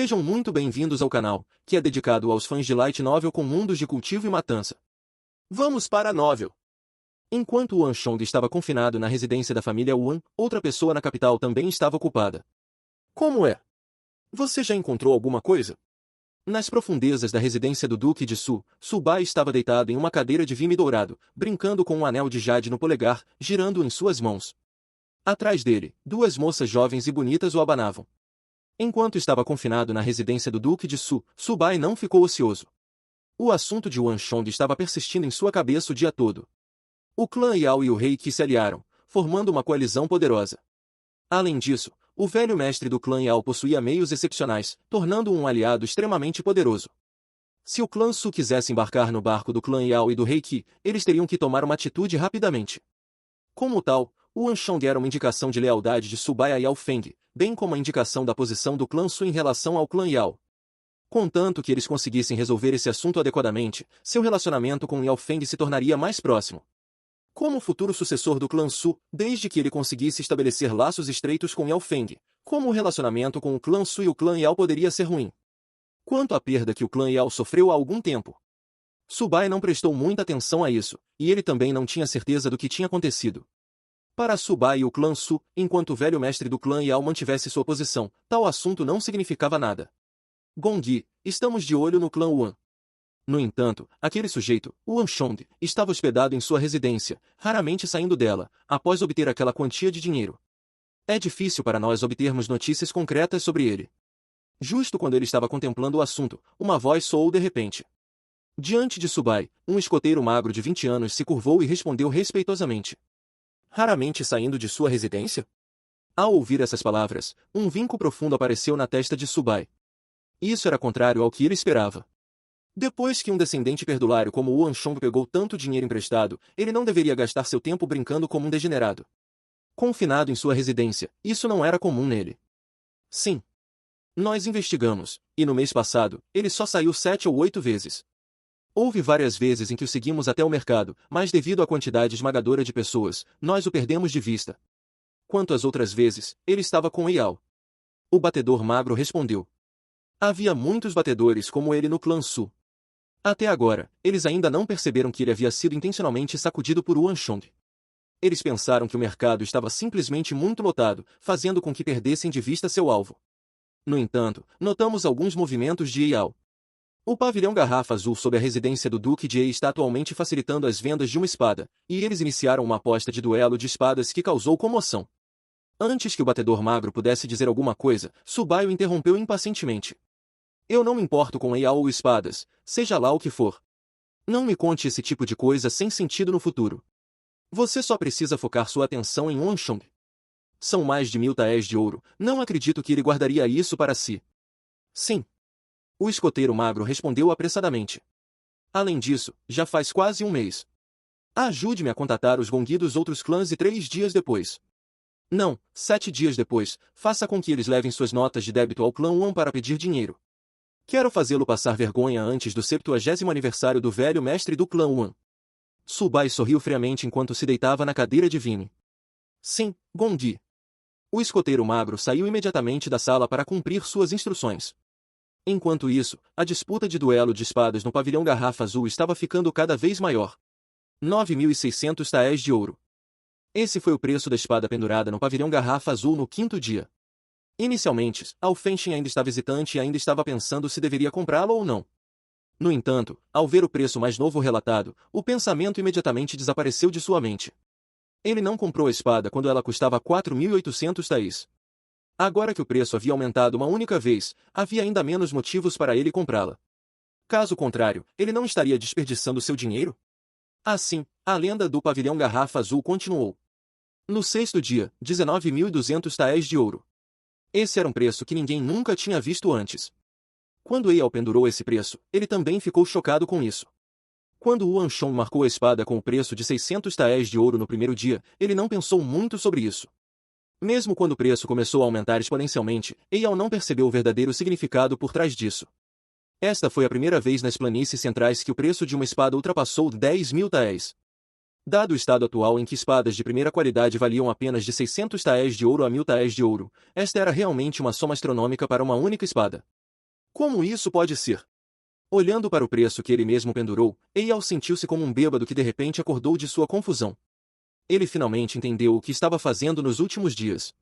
Sejam muito bem-vindos ao canal, que é dedicado aos fãs de Light Novel com mundos de cultivo e matança. Vamos para a novel! Enquanto Wan Chong estava confinado na residência da família Wan, outra pessoa na capital também estava ocupada. Como é? Você já encontrou alguma coisa? Nas profundezas da residência do Duque de Su, Subai estava deitado em uma cadeira de vime dourado, brincando com um anel de jade no polegar, girando-o em suas mãos. Atrás dele, duas moças jovens e bonitas o abanavam. Enquanto estava confinado na residência do Duque de Su, Subai não ficou ocioso. O assunto de Wan Chong estava persistindo em sua cabeça o dia todo. O clã Yao e o rei Qi se aliaram, formando uma coalizão poderosa. Além disso, o velho mestre do clã Yao possuía meios excepcionais, tornando-o um aliado extremamente poderoso. Se o clã Su quisesse embarcar no barco do clã Yao e do rei Qi, eles teriam que tomar uma atitude rapidamente. Como tal, o Wan Chong era uma indicação de lealdade de Subai a Yao Feng, bem como a indicação da posição do clã Su em relação ao clã Yao. Contanto que eles conseguissem resolver esse assunto adequadamente, seu relacionamento com Yao Feng se tornaria mais próximo. Como futuro sucessor do clã Su, desde que ele conseguisse estabelecer laços estreitos com Yao Feng, como o relacionamento com o clã Su e o clã Yao poderia ser ruim. Quanto à perda que o clã Yao sofreu há algum tempo, Subai não prestou muita atenção a isso, e ele também não tinha certeza do que tinha acontecido. Para Subai e o clã Su, enquanto o velho mestre do clã Yao mantivesse sua posição, tal assunto não significava nada. Gongyi, estamos de olho no clã Wan. No entanto, aquele sujeito, Wan Chong, estava hospedado em sua residência, raramente saindo dela, após obter aquela quantia de dinheiro. É difícil para nós obtermos notícias concretas sobre ele. Justo quando ele estava contemplando o assunto, uma voz soou de repente. Diante de Subai, um escoteiro magro de 20 anos se curvou e respondeu respeitosamente. Raramente saindo de sua residência? Ao ouvir essas palavras, um vinco profundo apareceu na testa de Subai. Isso era contrário ao que ele esperava. Depois que um descendente perdulário como Wan Chong pegou tanto dinheiro emprestado, ele não deveria gastar seu tempo brincando como um degenerado. Confinado em sua residência, isso não era comum nele. Sim. Nós investigamos, e no mês passado, ele só saiu 7 ou 8 vezes. Houve várias vezes em que o seguimos até o mercado, mas devido à quantidade esmagadora de pessoas, nós o perdemos de vista. Quanto às outras vezes, ele estava com Yao. O batedor magro respondeu. Havia muitos batedores como ele no clã Su. Até agora, eles ainda não perceberam que ele havia sido intencionalmente sacudido por Wan Chong. Eles pensaram que o mercado estava simplesmente muito lotado, fazendo com que perdessem de vista seu alvo. No entanto, notamos alguns movimentos de Yao. O pavilhão Garrafa Azul sob a residência do Duque de Yi está atualmente facilitando as vendas de uma espada, e eles iniciaram uma aposta de duelo de espadas que causou comoção. Antes que o batedor magro pudesse dizer alguma coisa, Subai o interrompeu impacientemente. Eu não me importo com Yao ou espadas, seja lá o que for. Não me conte esse tipo de coisa sem sentido no futuro. Você só precisa focar sua atenção em Wan Chong. São mais de 1000 taéis de ouro, não acredito que ele guardaria isso para si. Sim. O escoteiro magro respondeu apressadamente. Além disso, já faz quase um mês. Ajude-me a contatar os Gongyi dos outros clãs e 3 dias depois. Não, 7 dias depois, faça com que eles levem suas notas de débito ao clã Wan para pedir dinheiro. Quero fazê-lo passar vergonha antes do 70º aniversário do velho mestre do clã Wan. Subai sorriu friamente enquanto se deitava na cadeira de vime. Sim, Gongyi. O escoteiro magro saiu imediatamente da sala para cumprir suas instruções. Enquanto isso, a disputa de duelo de espadas no pavilhão Garrafa Azul estava ficando cada vez maior. 9.600 taéis de ouro. Esse foi o preço da espada pendurada no pavilhão Garrafa Azul no 5º dia. Inicialmente, Ao Fengxin ainda estava hesitante e ainda estava pensando se deveria comprá-lo ou não. No entanto, ao ver o preço mais novo relatado, o pensamento imediatamente desapareceu de sua mente. Ele não comprou a espada quando ela custava 4.800 taéis. Agora que o preço havia aumentado uma única vez, havia ainda menos motivos para ele comprá-la. Caso contrário, ele não estaria desperdiçando seu dinheiro? Assim, a lenda do pavilhão Garrafa Azul continuou. No 6º dia, 19.200 taéis de ouro. Esse era um preço que ninguém nunca tinha visto antes. Quando Yao pendurou esse preço, ele também ficou chocado com isso. Quando Wan Chong marcou a espada com o preço de 600 taéis de ouro no primeiro dia, ele não pensou muito sobre isso. Mesmo quando o preço começou a aumentar exponencialmente, Yao não percebeu o verdadeiro significado por trás disso. Esta foi a primeira vez nas planícies centrais que o preço de uma espada ultrapassou 10.000 taéis. Dado o estado atual em que espadas de primeira qualidade valiam apenas de 600 taéis de ouro a 1.000 taéis de ouro, esta era realmente uma soma astronômica para uma única espada. Como isso pode ser? Olhando para o preço que ele mesmo pendurou, Eyal sentiu-se como um bêbado que de repente acordou de sua confusão. Ele finalmente entendeu o que estava fazendo nos últimos dias.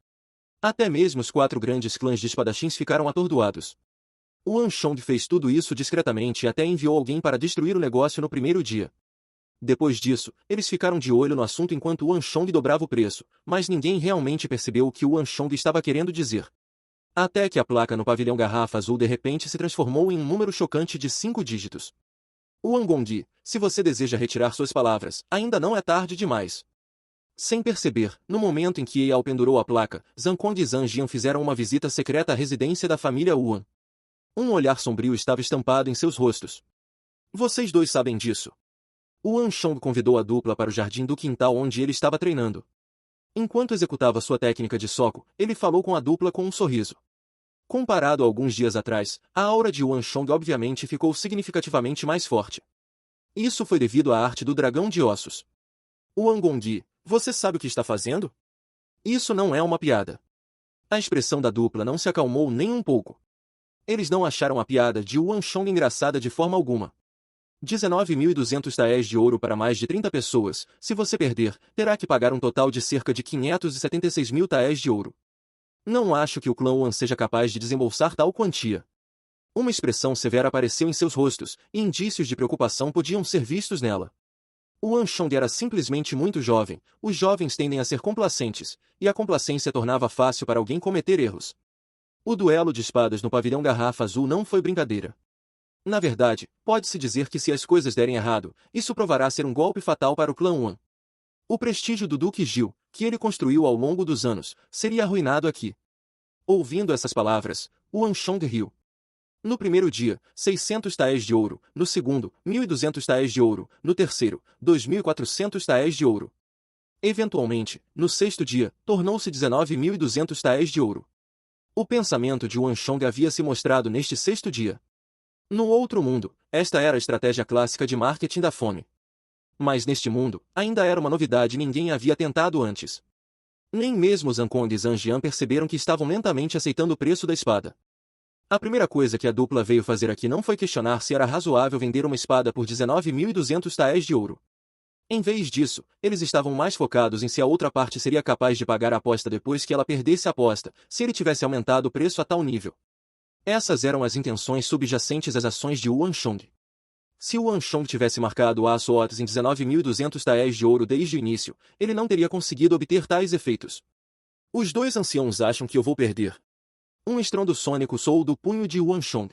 Até mesmo os 4 grandes clãs de espadachins ficaram atordoados. O Anshong fez tudo isso discretamente e até enviou alguém para destruir o negócio no primeiro dia. Depois disso, eles ficaram de olho no assunto enquanto o Anshong dobrava o preço, mas ninguém realmente percebeu o que o Anshong estava querendo dizer. Até que a placa no pavilhão Garrafa Azul de repente se transformou em um número chocante de 5 dígitos. Wang Gongdi, se você deseja retirar suas palavras, ainda não é tarde demais. Sem perceber, no momento em que Eyal pendurou a placa, Zhang Kong e Zhang Jian fizeram uma visita secreta à residência da família Yuan. Um olhar sombrio estava estampado em seus rostos. Vocês dois sabem disso. O Anshong convidou a dupla para o jardim do quintal onde ele estava treinando. Enquanto executava sua técnica de soco, ele falou com a dupla com um sorriso. Comparado a alguns dias atrás, a aura de Anshong obviamente ficou significativamente mais forte. Isso foi devido à arte do dragão de ossos. Wang Gongdi, você sabe o que está fazendo? Isso não é uma piada. A expressão da dupla não se acalmou nem um pouco. Eles não acharam a piada de Anshong engraçada de forma alguma. 19.200 taéis de ouro para mais de 30 pessoas, se você perder, terá que pagar um total de cerca de 576 mil taéis de ouro. Não acho que o clã Yuan seja capaz de desembolsar tal quantia. Uma expressão severa apareceu em seus rostos, e indícios de preocupação podiam ser vistos nela. O Anshong era simplesmente muito jovem, os jovens tendem a ser complacentes, e a complacência tornava fácil para alguém cometer erros. O duelo de espadas no pavilhão Garrafa Azul não foi brincadeira. Na verdade, pode-se dizer que se as coisas derem errado, isso provará ser um golpe fatal para o clã Yuan. O prestígio do Duque Gil, que ele construiu ao longo dos anos, seria arruinado aqui. Ouvindo essas palavras, o Anshong riu. No primeiro dia, 600 taéis de ouro, no segundo, 1.200 taéis de ouro, no terceiro, 2.400 taéis de ouro. Eventualmente, no sexto dia, tornou-se 19.200 taéis de ouro. O pensamento de Anshong havia se mostrado neste sexto dia. No outro mundo, esta era a estratégia clássica de marketing da fome. Mas neste mundo, ainda era uma novidade e ninguém havia tentado antes. Nem mesmo Zhang Kong e Zhang Jian perceberam que estavam lentamente aceitando o preço da espada. A primeira coisa que a dupla veio fazer aqui não foi questionar se era razoável vender uma espada por 19.200 taéis de ouro. Em vez disso, eles estavam mais focados em se a outra parte seria capaz de pagar a aposta depois que ela perdesse a aposta, se ele tivesse aumentado o preço a tal nível. Essas eram as intenções subjacentes às ações de Anshong. Se o Anshong tivesse marcado o aço Otis em 19.200 taéis de ouro desde o início, ele não teria conseguido obter tais efeitos. Os dois anciãos acham que eu vou perder. Um estrondo sônico soou do punho de Anshong.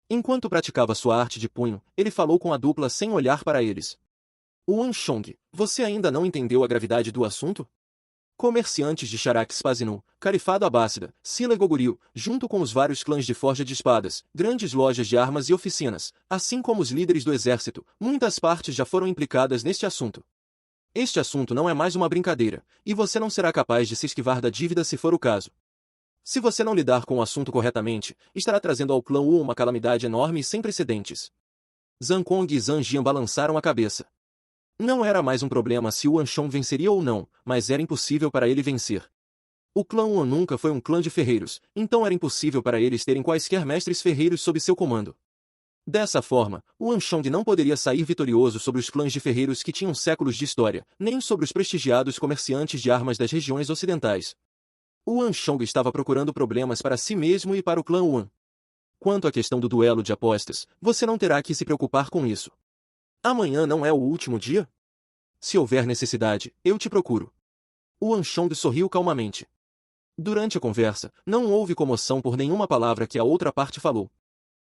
Enquanto praticava sua arte de punho, ele falou com a dupla sem olhar para eles. Anshong, você ainda não entendeu a gravidade do assunto? Comerciantes de Charax Pazinu, Carifado Abássida, Sila Goguril, junto com os vários clãs de forja de espadas, grandes lojas de armas e oficinas, assim como os líderes do exército, muitas partes já foram implicadas neste assunto. Este assunto não é mais uma brincadeira, e você não será capaz de se esquivar da dívida se for o caso. Se você não lidar com o assunto corretamente, estará trazendo ao clã Wu uma calamidade enorme e sem precedentes. Zhang Kong e Zhang Jian balançaram a cabeça. Não era mais um problema se o Anshong venceria ou não, mas era impossível para ele vencer. O clã Yuan nunca foi um clã de ferreiros, então era impossível para eles terem quaisquer mestres ferreiros sob seu comando. Dessa forma, o Anshong não poderia sair vitorioso sobre os clãs de ferreiros que tinham séculos de história, nem sobre os prestigiados comerciantes de armas das regiões ocidentais. O Anshong estava procurando problemas para si mesmo e para o clã Yuan. Quanto à questão do duelo de apostas, você não terá que se preocupar com isso. Amanhã não é o último dia? Se houver necessidade, eu te procuro. O Anshong sorriu calmamente. Durante a conversa, não houve comoção por nenhuma palavra que a outra parte falou.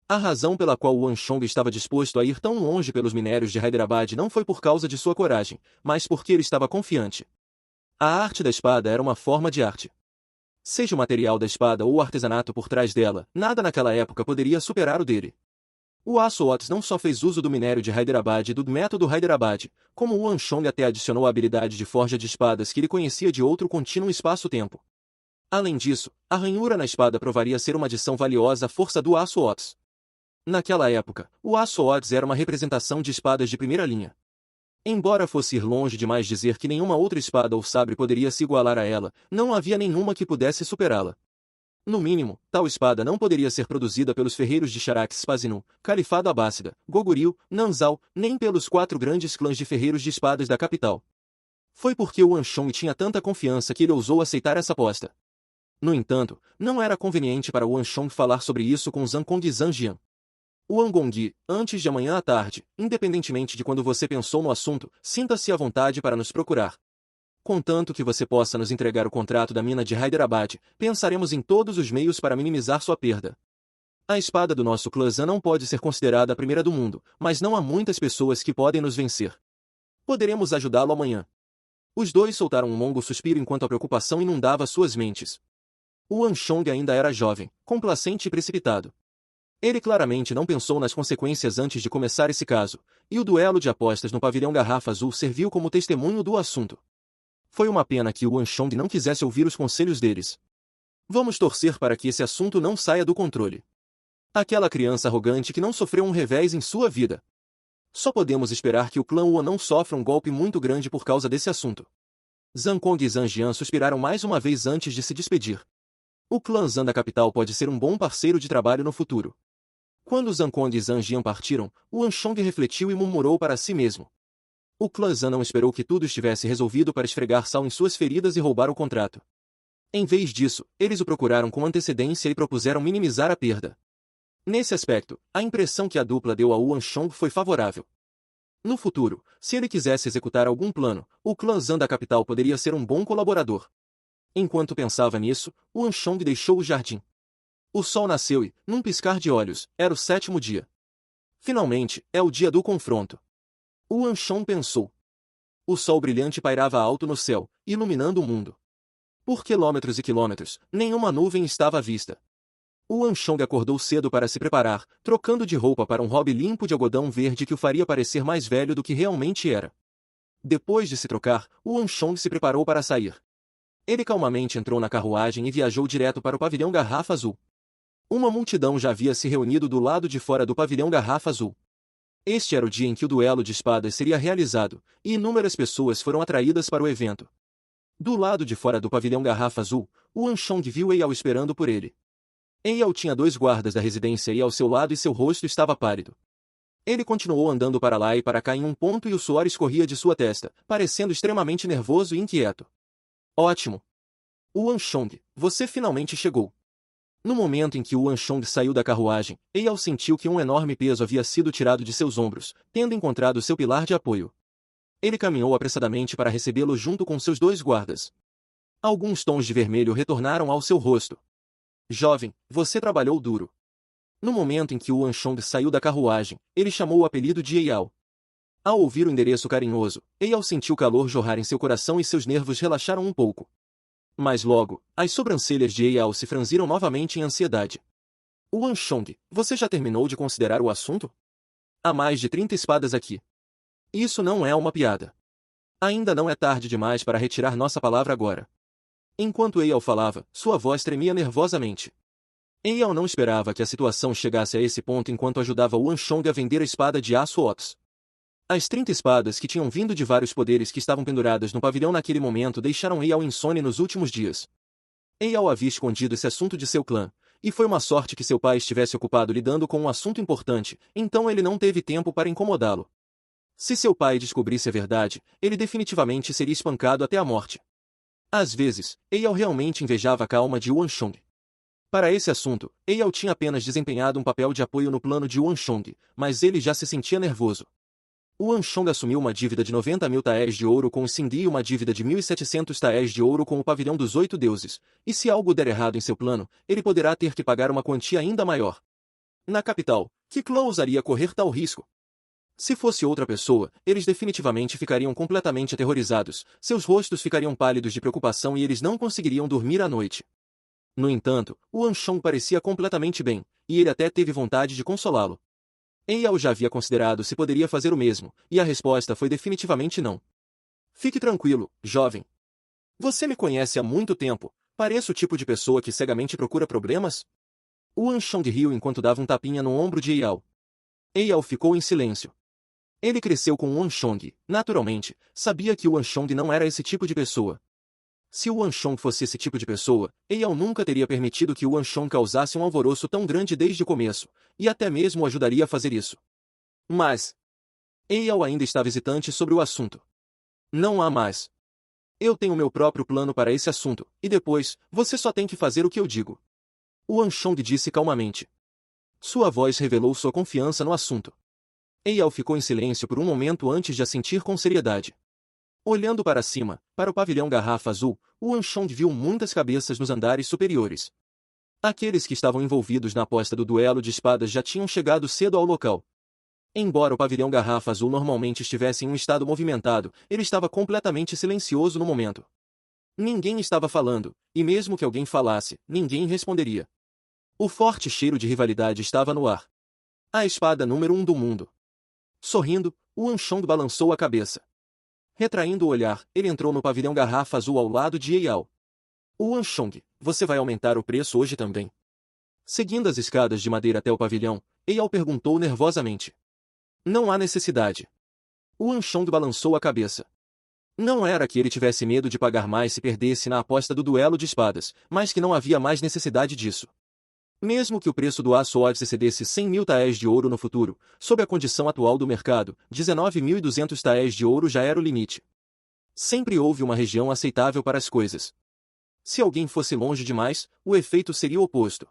A razão pela qual o Anshong estava disposto a ir tão longe pelos minérios de Hyderabad não foi por causa de sua coragem, mas porque ele estava confiante. A arte da espada era uma forma de arte. Seja o material da espada ou o artesanato por trás dela, nada naquela época poderia superar o dele. O aço Otis não só fez uso do minério de Hyderabad e do método Hyderabad, como o Anshong até adicionou a habilidade de forja de espadas que ele conhecia de outro contínuo espaço-tempo. Além disso, a ranhura na espada provaria ser uma adição valiosa à força do aço Otis. Naquela época, o aço Otis era uma representação de espadas de primeira linha. Embora fosse ir longe demais dizer que nenhuma outra espada ou sabre poderia se igualar a ela, não havia nenhuma que pudesse superá-la. No mínimo, tal espada não poderia ser produzida pelos ferreiros de Charax-Spasinu, Califado Abássida, Goguril, Nanzal, nem pelos 4 grandes clãs de ferreiros de espadas da capital. Foi porque o Anshong tinha tanta confiança que ele ousou aceitar essa aposta. No entanto, não era conveniente para o Anshong falar sobre isso com Zhang Kong e Zhang Jian. Wang Gongdi, antes de amanhã à tarde, independentemente de quando você pensou no assunto, sinta-se à vontade para nos procurar. Contanto que você possa nos entregar o contrato da mina de Hyderabad, pensaremos em todos os meios para minimizar sua perda. A espada do nosso clã Zan não pode ser considerada a primeira do mundo, mas não há muitas pessoas que podem nos vencer. Poderemos ajudá-lo amanhã. Os dois soltaram um longo suspiro enquanto a preocupação inundava suas mentes. O Anshong ainda era jovem, complacente e precipitado. Ele claramente não pensou nas consequências antes de começar esse caso, e o duelo de apostas no pavilhão Garrafa Azul serviu como testemunho do assunto. Foi uma pena que o Anshong não quisesse ouvir os conselhos deles. Vamos torcer para que esse assunto não saia do controle. Aquela criança arrogante que não sofreu um revés em sua vida. Só podemos esperar que o clã Ua não sofra um golpe muito grande por causa desse assunto. Zhang Kong e Zhang Jian suspiraram mais uma vez antes de se despedir. O clã Zan da capital pode ser um bom parceiro de trabalho no futuro. Quando Zhang Kong e Zhang Jian partiram, o Anshong refletiu e murmurou para si mesmo. O clã Zan não esperou que tudo estivesse resolvido para esfregar sal em suas feridas e roubar o contrato. Em vez disso, eles o procuraram com antecedência e propuseram minimizar a perda. Nesse aspecto, a impressão que a dupla deu a Anshong foi favorável. No futuro, se ele quisesse executar algum plano, o clã Zan da capital poderia ser um bom colaborador. Enquanto pensava nisso, o Anshong deixou o jardim. O sol nasceu e, num piscar de olhos, era o 7º dia. Finalmente, é o dia do confronto. O Anshong pensou. O sol brilhante pairava alto no céu, iluminando o mundo. Por quilômetros e quilômetros, nenhuma nuvem estava à vista. O Anshong acordou cedo para se preparar, trocando de roupa para um robe limpo de algodão verde que o faria parecer mais velho do que realmente era. Depois de se trocar, o Anshong se preparou para sair. Ele calmamente entrou na carruagem e viajou direto para o pavilhão Garrafa Azul. Uma multidão já havia se reunido do lado de fora do pavilhão Garrafa Azul. Este era o dia em que o duelo de espadas seria realizado, e inúmeras pessoas foram atraídas para o evento. Do lado de fora do pavilhão Garrafa Azul, o Anshong viu Eyal esperando por ele. Eyal tinha 2 guardas da residência e ao seu lado e seu rosto estava pálido. Ele continuou andando para lá e para cá em um ponto e o suor escorria de sua testa, parecendo extremamente nervoso e inquieto. Ótimo! O Anshong, você finalmente chegou. No momento em que o Anshong saiu da carruagem, Eyal sentiu que um enorme peso havia sido tirado de seus ombros, tendo encontrado seu pilar de apoio. Ele caminhou apressadamente para recebê-lo junto com seus 2 guardas. Alguns tons de vermelho retornaram ao seu rosto. Jovem, você trabalhou duro. No momento em que o Anshong saiu da carruagem, ele chamou o apelido de Eyal. Ao ouvir o endereço carinhoso, Eyal sentiu calor jorrar em seu coração e seus nervos relaxaram um pouco. Mas logo, as sobrancelhas de Eyal se franziram novamente em ansiedade. O Anshong, você já terminou de considerar o assunto? Há mais de 30 espadas aqui. Isso não é uma piada. Ainda não é tarde demais para retirar nossa palavra agora. Enquanto Eyal falava, sua voz tremia nervosamente. Eyal não esperava que a situação chegasse a esse ponto enquanto ajudava o Anshong a vender a espada de aço Ox. As 30 espadas que tinham vindo de vários poderes que estavam penduradas no pavilhão naquele momento deixaram Eyal insone nos últimos dias. Eyal havia escondido esse assunto de seu clã, e foi uma sorte que seu pai estivesse ocupado lidando com um assunto importante, então ele não teve tempo para incomodá-lo. Se seu pai descobrisse a verdade, ele definitivamente seria espancado até a morte. Às vezes, Eyal realmente invejava a calma de Anshong. Para esse assunto, Eyal tinha apenas desempenhado um papel de apoio no plano de Anshong, mas ele já se sentia nervoso. O Anshong assumiu uma dívida de 90.000 taéis de ouro com o Sindhi e uma dívida de 1.700 taéis de ouro com o Pavilhão dos 8 Deuses, e se algo der errado em seu plano, ele poderá ter que pagar uma quantia ainda maior. Na capital, que clã ousaria correr tal risco? Se fosse outra pessoa, eles definitivamente ficariam completamente aterrorizados, seus rostos ficariam pálidos de preocupação e eles não conseguiriam dormir à noite. No entanto, o Anshong parecia completamente bem, e ele até teve vontade de consolá-lo. Eyal já havia considerado se poderia fazer o mesmo, e a resposta foi definitivamente não. Fique tranquilo, jovem. Você me conhece há muito tempo, pareço o tipo de pessoa que cegamente procura problemas? O Anshong riu enquanto dava um tapinha no ombro de Eyal. Eyal ficou em silêncio. Ele cresceu com o Anshong, naturalmente, sabia que o Anshong não era esse tipo de pessoa. Se o Anshong fosse esse tipo de pessoa, Eyal nunca teria permitido que o Anshong causasse um alvoroço tão grande desde o começo, e até mesmo o ajudaria a fazer isso. Mas Eyal ainda está hesitante sobre o assunto. Não há mais. Eu tenho meu próprio plano para esse assunto, e depois, você só tem que fazer o que eu digo. O Anshong disse calmamente. Sua voz revelou sua confiança no assunto. Eyal ficou em silêncio por um momento antes de assentir com seriedade. Olhando para cima, para o pavilhão Garrafa Azul, o Anshong viu muitas cabeças nos andares superiores. Aqueles que estavam envolvidos na aposta do duelo de espadas já tinham chegado cedo ao local. Embora o pavilhão Garrafa Azul normalmente estivesse em um estado movimentado, ele estava completamente silencioso no momento. Ninguém estava falando, e mesmo que alguém falasse, ninguém responderia. O forte cheiro de rivalidade estava no ar. A espada número 1 do mundo. Sorrindo, o Anshong balançou a cabeça. Retraindo o olhar, ele entrou no pavilhão Garrafa Azul ao lado de Eyal. O Anshong, você vai aumentar o preço hoje também? Seguindo as escadas de madeira até o pavilhão, Eyal perguntou nervosamente. Não há necessidade. O Anshong balançou a cabeça. Não era que ele tivesse medo de pagar mais se perdesse na aposta do duelo de espadas, mas que não havia mais necessidade disso. Mesmo que o preço do aço Odyssey excedesse 100 mil taéis de ouro no futuro, sob a condição atual do mercado, 19.200 taéis de ouro já era o limite. Sempre houve uma região aceitável para as coisas. Se alguém fosse longe demais, o efeito seria o oposto.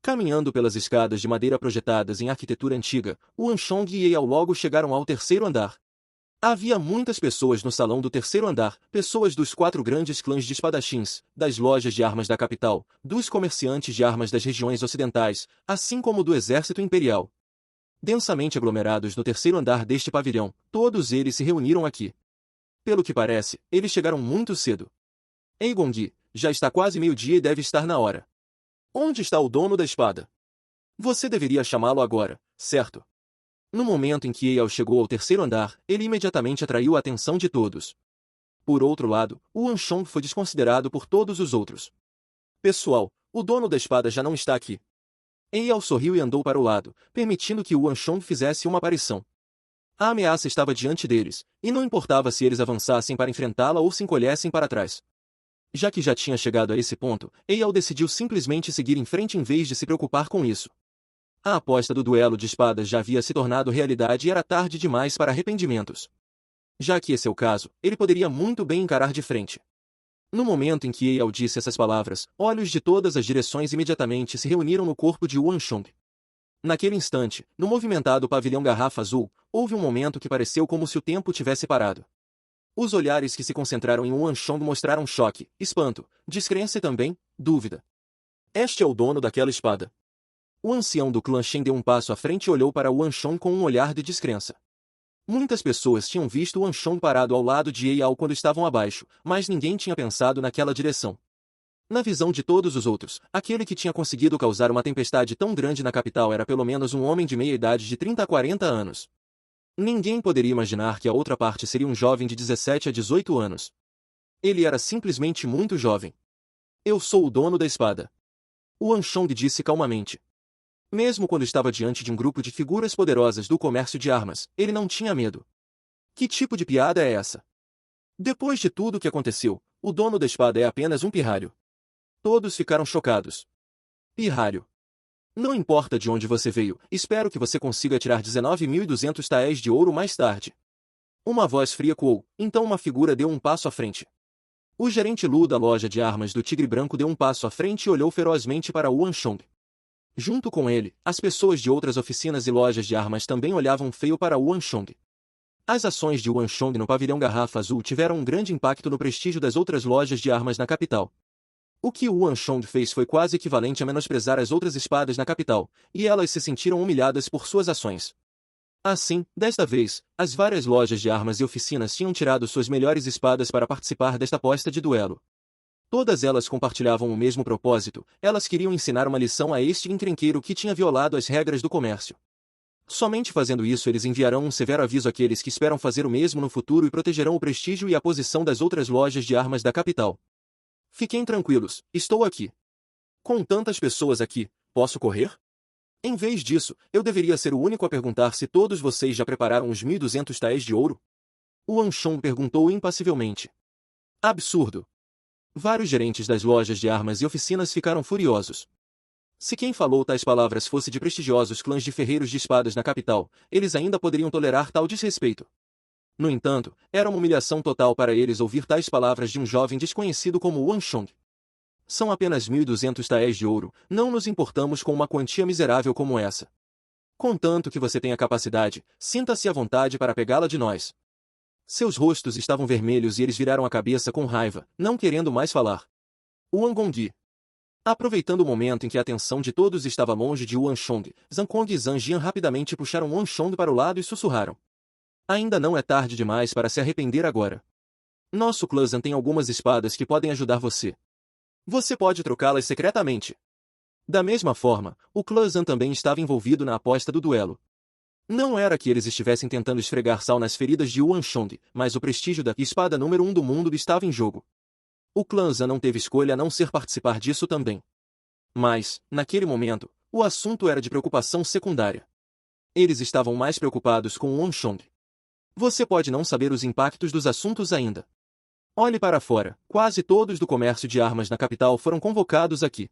Caminhando pelas escadas de madeira projetadas em arquitetura antiga, o Anshong e Eyal logo chegaram ao terceiro andar. Havia muitas pessoas no salão do terceiro andar, pessoas dos 4 grandes clãs de espadachins, das lojas de armas da capital, dos comerciantes de armas das regiões ocidentais, assim como do exército imperial. Densamente aglomerados no terceiro andar deste pavilhão, todos eles se reuniram aqui. Pelo que parece, eles chegaram muito cedo. Ei Gongyi, já está quase meio-dia e deve estar na hora. Onde está o dono da espada? Você deveria chamá-lo agora, certo? No momento em que Eyal chegou ao terceiro andar, ele imediatamente atraiu a atenção de todos. Por outro lado, o Anshong foi desconsiderado por todos os outros. Pessoal, o dono da espada já não está aqui. Eyal sorriu e andou para o lado, permitindo que o Anshong fizesse uma aparição. A ameaça estava diante deles, e não importava se eles avançassem para enfrentá-la ou se encolhessem para trás. Já que já tinha chegado a esse ponto, Eyal decidiu simplesmente seguir em frente em vez de se preocupar com isso. A aposta do duelo de espadas já havia se tornado realidade e era tarde demais para arrependimentos. Já que esse é o caso, ele poderia muito bem encarar de frente. No momento em que Eyal disse essas palavras, olhos de todas as direções imediatamente se reuniram no corpo de Wu Anshong. Naquele instante, no movimentado pavilhão Garrafa Azul, houve um momento que pareceu como se o tempo tivesse parado. Os olhares que se concentraram em Wu Anshong mostraram choque, espanto, descrença e também, dúvida. Este é o dono daquela espada. O ancião do clã Shen deu um passo à frente e olhou para Wu Anshong com um olhar de descrença. Muitas pessoas tinham visto Wu Anshong parado ao lado de Eyal quando estavam abaixo, mas ninguém tinha pensado naquela direção. Na visão de todos os outros, aquele que tinha conseguido causar uma tempestade tão grande na capital era pelo menos um homem de meia idade de 30 a 40 anos. Ninguém poderia imaginar que a outra parte seria um jovem de 17 a 18 anos. Ele era simplesmente muito jovem. Eu sou o dono da espada. Wu Anshong disse calmamente. Mesmo quando estava diante de um grupo de figuras poderosas do comércio de armas, ele não tinha medo. Que tipo de piada é essa? Depois de tudo o que aconteceu, o dono da espada é apenas um pirralho. Todos ficaram chocados. Pirralho. Não importa de onde você veio, espero que você consiga tirar 19.200 taéis de ouro mais tarde. Uma voz fria coou, então uma figura deu um passo à frente. O gerente Lu da loja de armas do Tigre Branco deu um passo à frente e olhou ferozmente para Wu Anshong. Junto com ele, as pessoas de outras oficinas e lojas de armas também olhavam feio para Wu Anshong. As ações de Wu Anshong no pavilhão Garrafa Azul tiveram um grande impacto no prestígio das outras lojas de armas na capital. O que Wu Anshong fez foi quase equivalente a menosprezar as outras espadas na capital, e elas se sentiram humilhadas por suas ações. Assim, desta vez, as várias lojas de armas e oficinas tinham tirado suas melhores espadas para participar desta aposta de duelo. Todas elas compartilhavam o mesmo propósito, elas queriam ensinar uma lição a este encrenqueiro que tinha violado as regras do comércio. Somente fazendo isso eles enviarão um severo aviso àqueles que esperam fazer o mesmo no futuro e protegerão o prestígio e a posição das outras lojas de armas da capital. Fiquem tranquilos, estou aqui. Com tantas pessoas aqui, posso correr? Em vez disso, eu deveria ser o único a perguntar se todos vocês já prepararam os 1.200 taéis de ouro? O Anshong perguntou impassivelmente. Absurdo. Vários gerentes das lojas de armas e oficinas ficaram furiosos. Se quem falou tais palavras fosse de prestigiosos clãs de ferreiros de espadas na capital, eles ainda poderiam tolerar tal desrespeito. No entanto, era uma humilhação total para eles ouvir tais palavras de um jovem desconhecido como Wan Chong. São apenas 1.200 taéis de ouro, não nos importamos com uma quantia miserável como essa. Contanto que você tenha capacidade, sinta-se à vontade para pegá-la de nós. Seus rostos estavam vermelhos e eles viraram a cabeça com raiva, não querendo mais falar. Wang Gongdi. Aproveitando o momento em que a atenção de todos estava longe de Wan Chong, Zhang Kong e Zhang Jian rapidamente puxaram Wan Chong para o lado e sussurraram. Ainda não é tarde demais para se arrepender agora. Nosso clã Zhan tem algumas espadas que podem ajudar você. Você pode trocá-las secretamente. Da mesma forma, o clã Zhan também estava envolvido na aposta do duelo. Não era que eles estivessem tentando esfregar sal nas feridas de Wan Chong, mas o prestígio da espada número 1 do mundo estava em jogo. O clã Zhan não teve escolha a não ser participar disso também. Mas, naquele momento, o assunto era de preocupação secundária. Eles estavam mais preocupados com Wan Chong. Você pode não saber os impactos dos assuntos ainda. Olhe para fora, quase todos do comércio de armas na capital foram convocados aqui.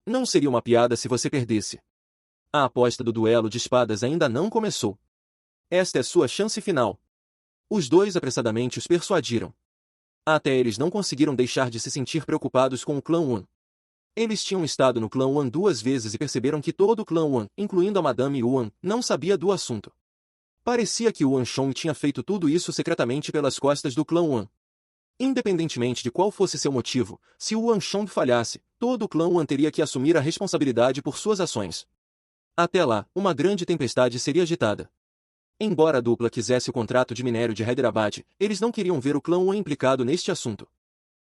Não seria uma piada se você perdesse. A aposta do duelo de espadas ainda não começou. Esta é sua chance final. Os dois apressadamente os persuadiram. Até eles não conseguiram deixar de se sentir preocupados com o clã Wan. Eles tinham estado no clã Wan 2 vezes e perceberam que todo o clã Wan, incluindo a Madame Yuan, não sabia do assunto. Parecia que Wan Chong tinha feito tudo isso secretamente pelas costas do clã Wan. Independentemente de qual fosse seu motivo, se Wan Chong falhasse, todo o clã Wan teria que assumir a responsabilidade por suas ações. Até lá, uma grande tempestade seria agitada. Embora a dupla quisesse o contrato de minério de Hyderabad, eles não queriam ver o clã Wan implicado neste assunto.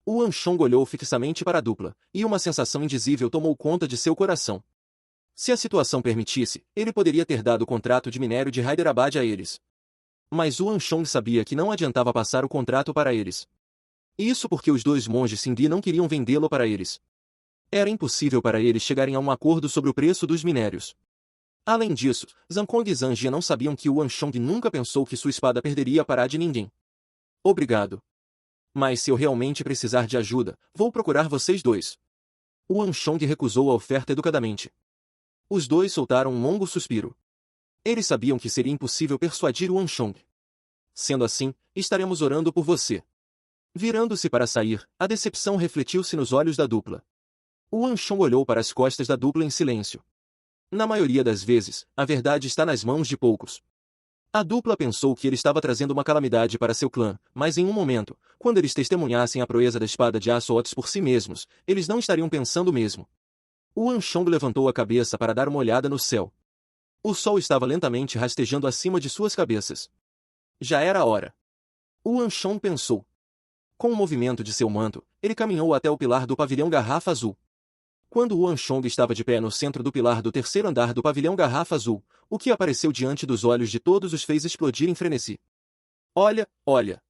Wan Chong olhou fixamente para a dupla, e uma sensação indizível tomou conta de seu coração. Se a situação permitisse, ele poderia ter dado o contrato de minério de Hyderabad a eles. Mas Wan Chong sabia que não adiantava passar o contrato para eles. Isso porque os dois monges Sindhi não queriam vendê-lo para eles. Era impossível para eles chegarem a um acordo sobre o preço dos minérios. Além disso, Zhang Kong e Zhang Jia não sabiam que Wan Chong nunca pensou que sua espada perderia para a de ninguém. Obrigado. Mas se eu realmente precisar de ajuda, vou procurar vocês dois. Wan Chong recusou a oferta educadamente. Os dois soltaram um longo suspiro. Eles sabiam que seria impossível persuadir Wan Chong. Sendo assim, estaremos orando por você. Virando-se para sair, a decepção refletiu-se nos olhos da dupla. Wan Chong olhou para as costas da dupla em silêncio. Na maioria das vezes, a verdade está nas mãos de poucos. A dupla pensou que ele estava trazendo uma calamidade para seu clã, mas em um momento, quando eles testemunhassem a proeza da espada de aço Otis por si mesmos, eles não estariam pensando o mesmo. Wan Chong levantou a cabeça para dar uma olhada no céu. O sol estava lentamente rastejando acima de suas cabeças. Já era a hora. Wan Chong pensou. Com o movimento de seu manto, ele caminhou até o pilar do pavilhão Garrafa Azul. Quando Wan Chong estava de pé no centro do pilar do terceiro andar do pavilhão Garrafa Azul, o que apareceu diante dos olhos de todos os fez explodir em frenesi. Olha, olha!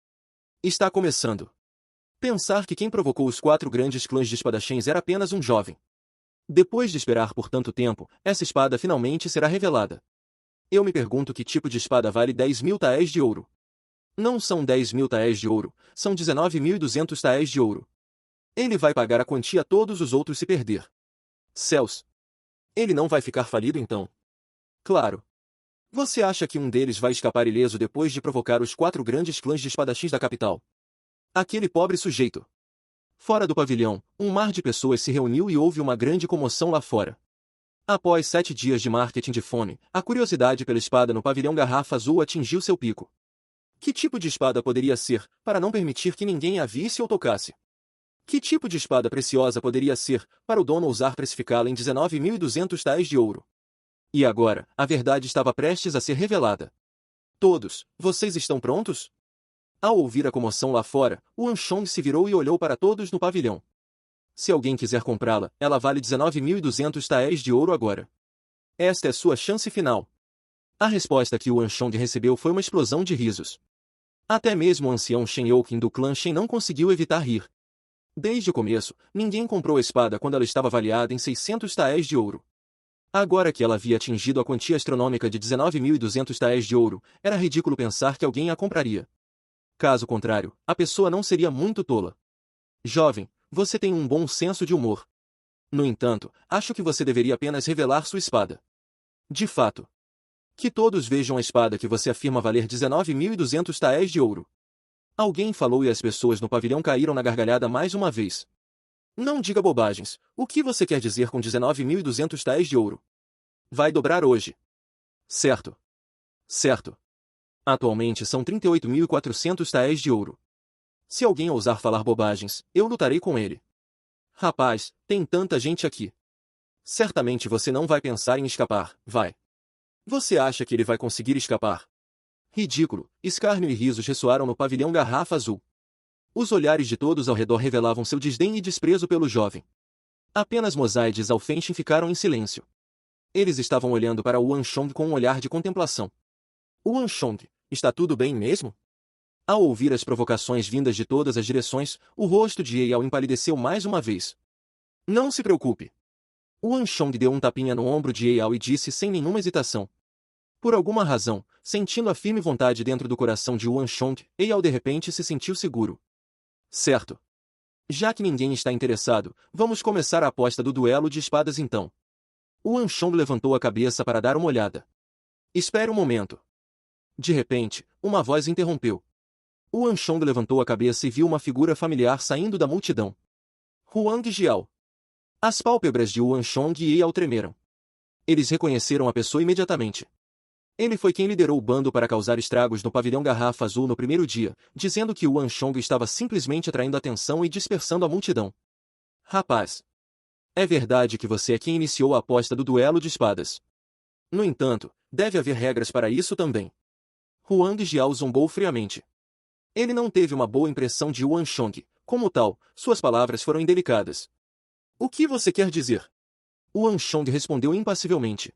Está começando. Pensar que quem provocou os 4 grandes clãs de espadachins era apenas um jovem. Depois de esperar por tanto tempo, essa espada finalmente será revelada. Eu me pergunto que tipo de espada vale 10.000 taéis de ouro. Não são 10.000 taéis de ouro, são 19.200 taéis de ouro. Ele vai pagar a quantia a todos os outros se perder. Céus! Ele não vai ficar falido então? Claro. Você acha que um deles vai escapar ileso depois de provocar os 4 grandes clãs de espadachins da capital? Aquele pobre sujeito. Fora do pavilhão, um mar de pessoas se reuniu e houve uma grande comoção lá fora. Após 7 dias de marketing de fome, a curiosidade pela espada no pavilhão Garrafa Azul atingiu seu pico. Que tipo de espada poderia ser, para não permitir que ninguém a visse ou tocasse? Que tipo de espada preciosa poderia ser, para o dono ousar precificá-la em 19.200 taéis de ouro? E agora, a verdade estava prestes a ser revelada. Todos, vocês estão prontos? Ao ouvir a comoção lá fora, Wan Chong se virou e olhou para todos no pavilhão. Se alguém quiser comprá-la, ela vale 19.200 taéis de ouro agora. Esta é sua chance final. A resposta que Wan Chong recebeu foi uma explosão de risos. Até mesmo o ancião Shen Youqin do clã Shen não conseguiu evitar rir. Desde o começo, ninguém comprou a espada quando ela estava avaliada em 600 taéis de ouro. Agora que ela havia atingido a quantia astronômica de 19.200 taéis de ouro, era ridículo pensar que alguém a compraria. Caso contrário, a pessoa não seria muito tola. Jovem, você tem um bom senso de humor. No entanto, acho que você deveria apenas revelar sua espada. De fato. Que todos vejam a espada que você afirma valer 19.200 taéis de ouro. Alguém falou e as pessoas no pavilhão caíram na gargalhada mais uma vez. Não diga bobagens. O que você quer dizer com 19.200 taéis de ouro? Vai dobrar hoje. Certo. Certo. Atualmente são 38.400 taéis de ouro. Se alguém ousar falar bobagens, eu lutarei com ele. Rapaz, tem tanta gente aqui. Certamente você não vai pensar em escapar, vai. Você acha que ele vai conseguir escapar? Ridículo, escárnio e risos ressoaram no pavilhão Garrafa Azul. Os olhares de todos ao redor revelavam seu desdém e desprezo pelo jovem. Apenas Mosaic e Zhao Fenchen ficaram em silêncio. Eles estavam olhando para Yuan Shong com um olhar de contemplação. Yuan Shong, está tudo bem mesmo? Ao ouvir as provocações vindas de todas as direções, o rosto de Eyao empalideceu mais uma vez. Não se preocupe. Yuan Shong deu um tapinha no ombro de Eyao e disse sem nenhuma hesitação. Por alguma razão, sentindo a firme vontade dentro do coração de Yuan Shong, Eyao de repente se sentiu seguro. Certo. Já que ninguém está interessado, vamos começar a aposta do duelo de espadas então. Yuan Shong levantou a cabeça para dar uma olhada. Espere um momento. De repente, uma voz interrompeu. Yuan Shong levantou a cabeça e viu uma figura familiar saindo da multidão. Huang Jiao. As pálpebras de Yuan Shong e Eyao tremeram. Eles reconheceram a pessoa imediatamente. Ele foi quem liderou o bando para causar estragos no pavilhão Garrafa Azul no primeiro dia, dizendo que Yuan Shong estava simplesmente atraindo atenção e dispersando a multidão. Rapaz. É verdade que você é quem iniciou a aposta do duelo de espadas. No entanto, deve haver regras para isso também. Huang Jiao zombou friamente. Ele não teve uma boa impressão de Yuan Shong, como tal, suas palavras foram indelicadas. O que você quer dizer? Yuan Shong respondeu impassivelmente.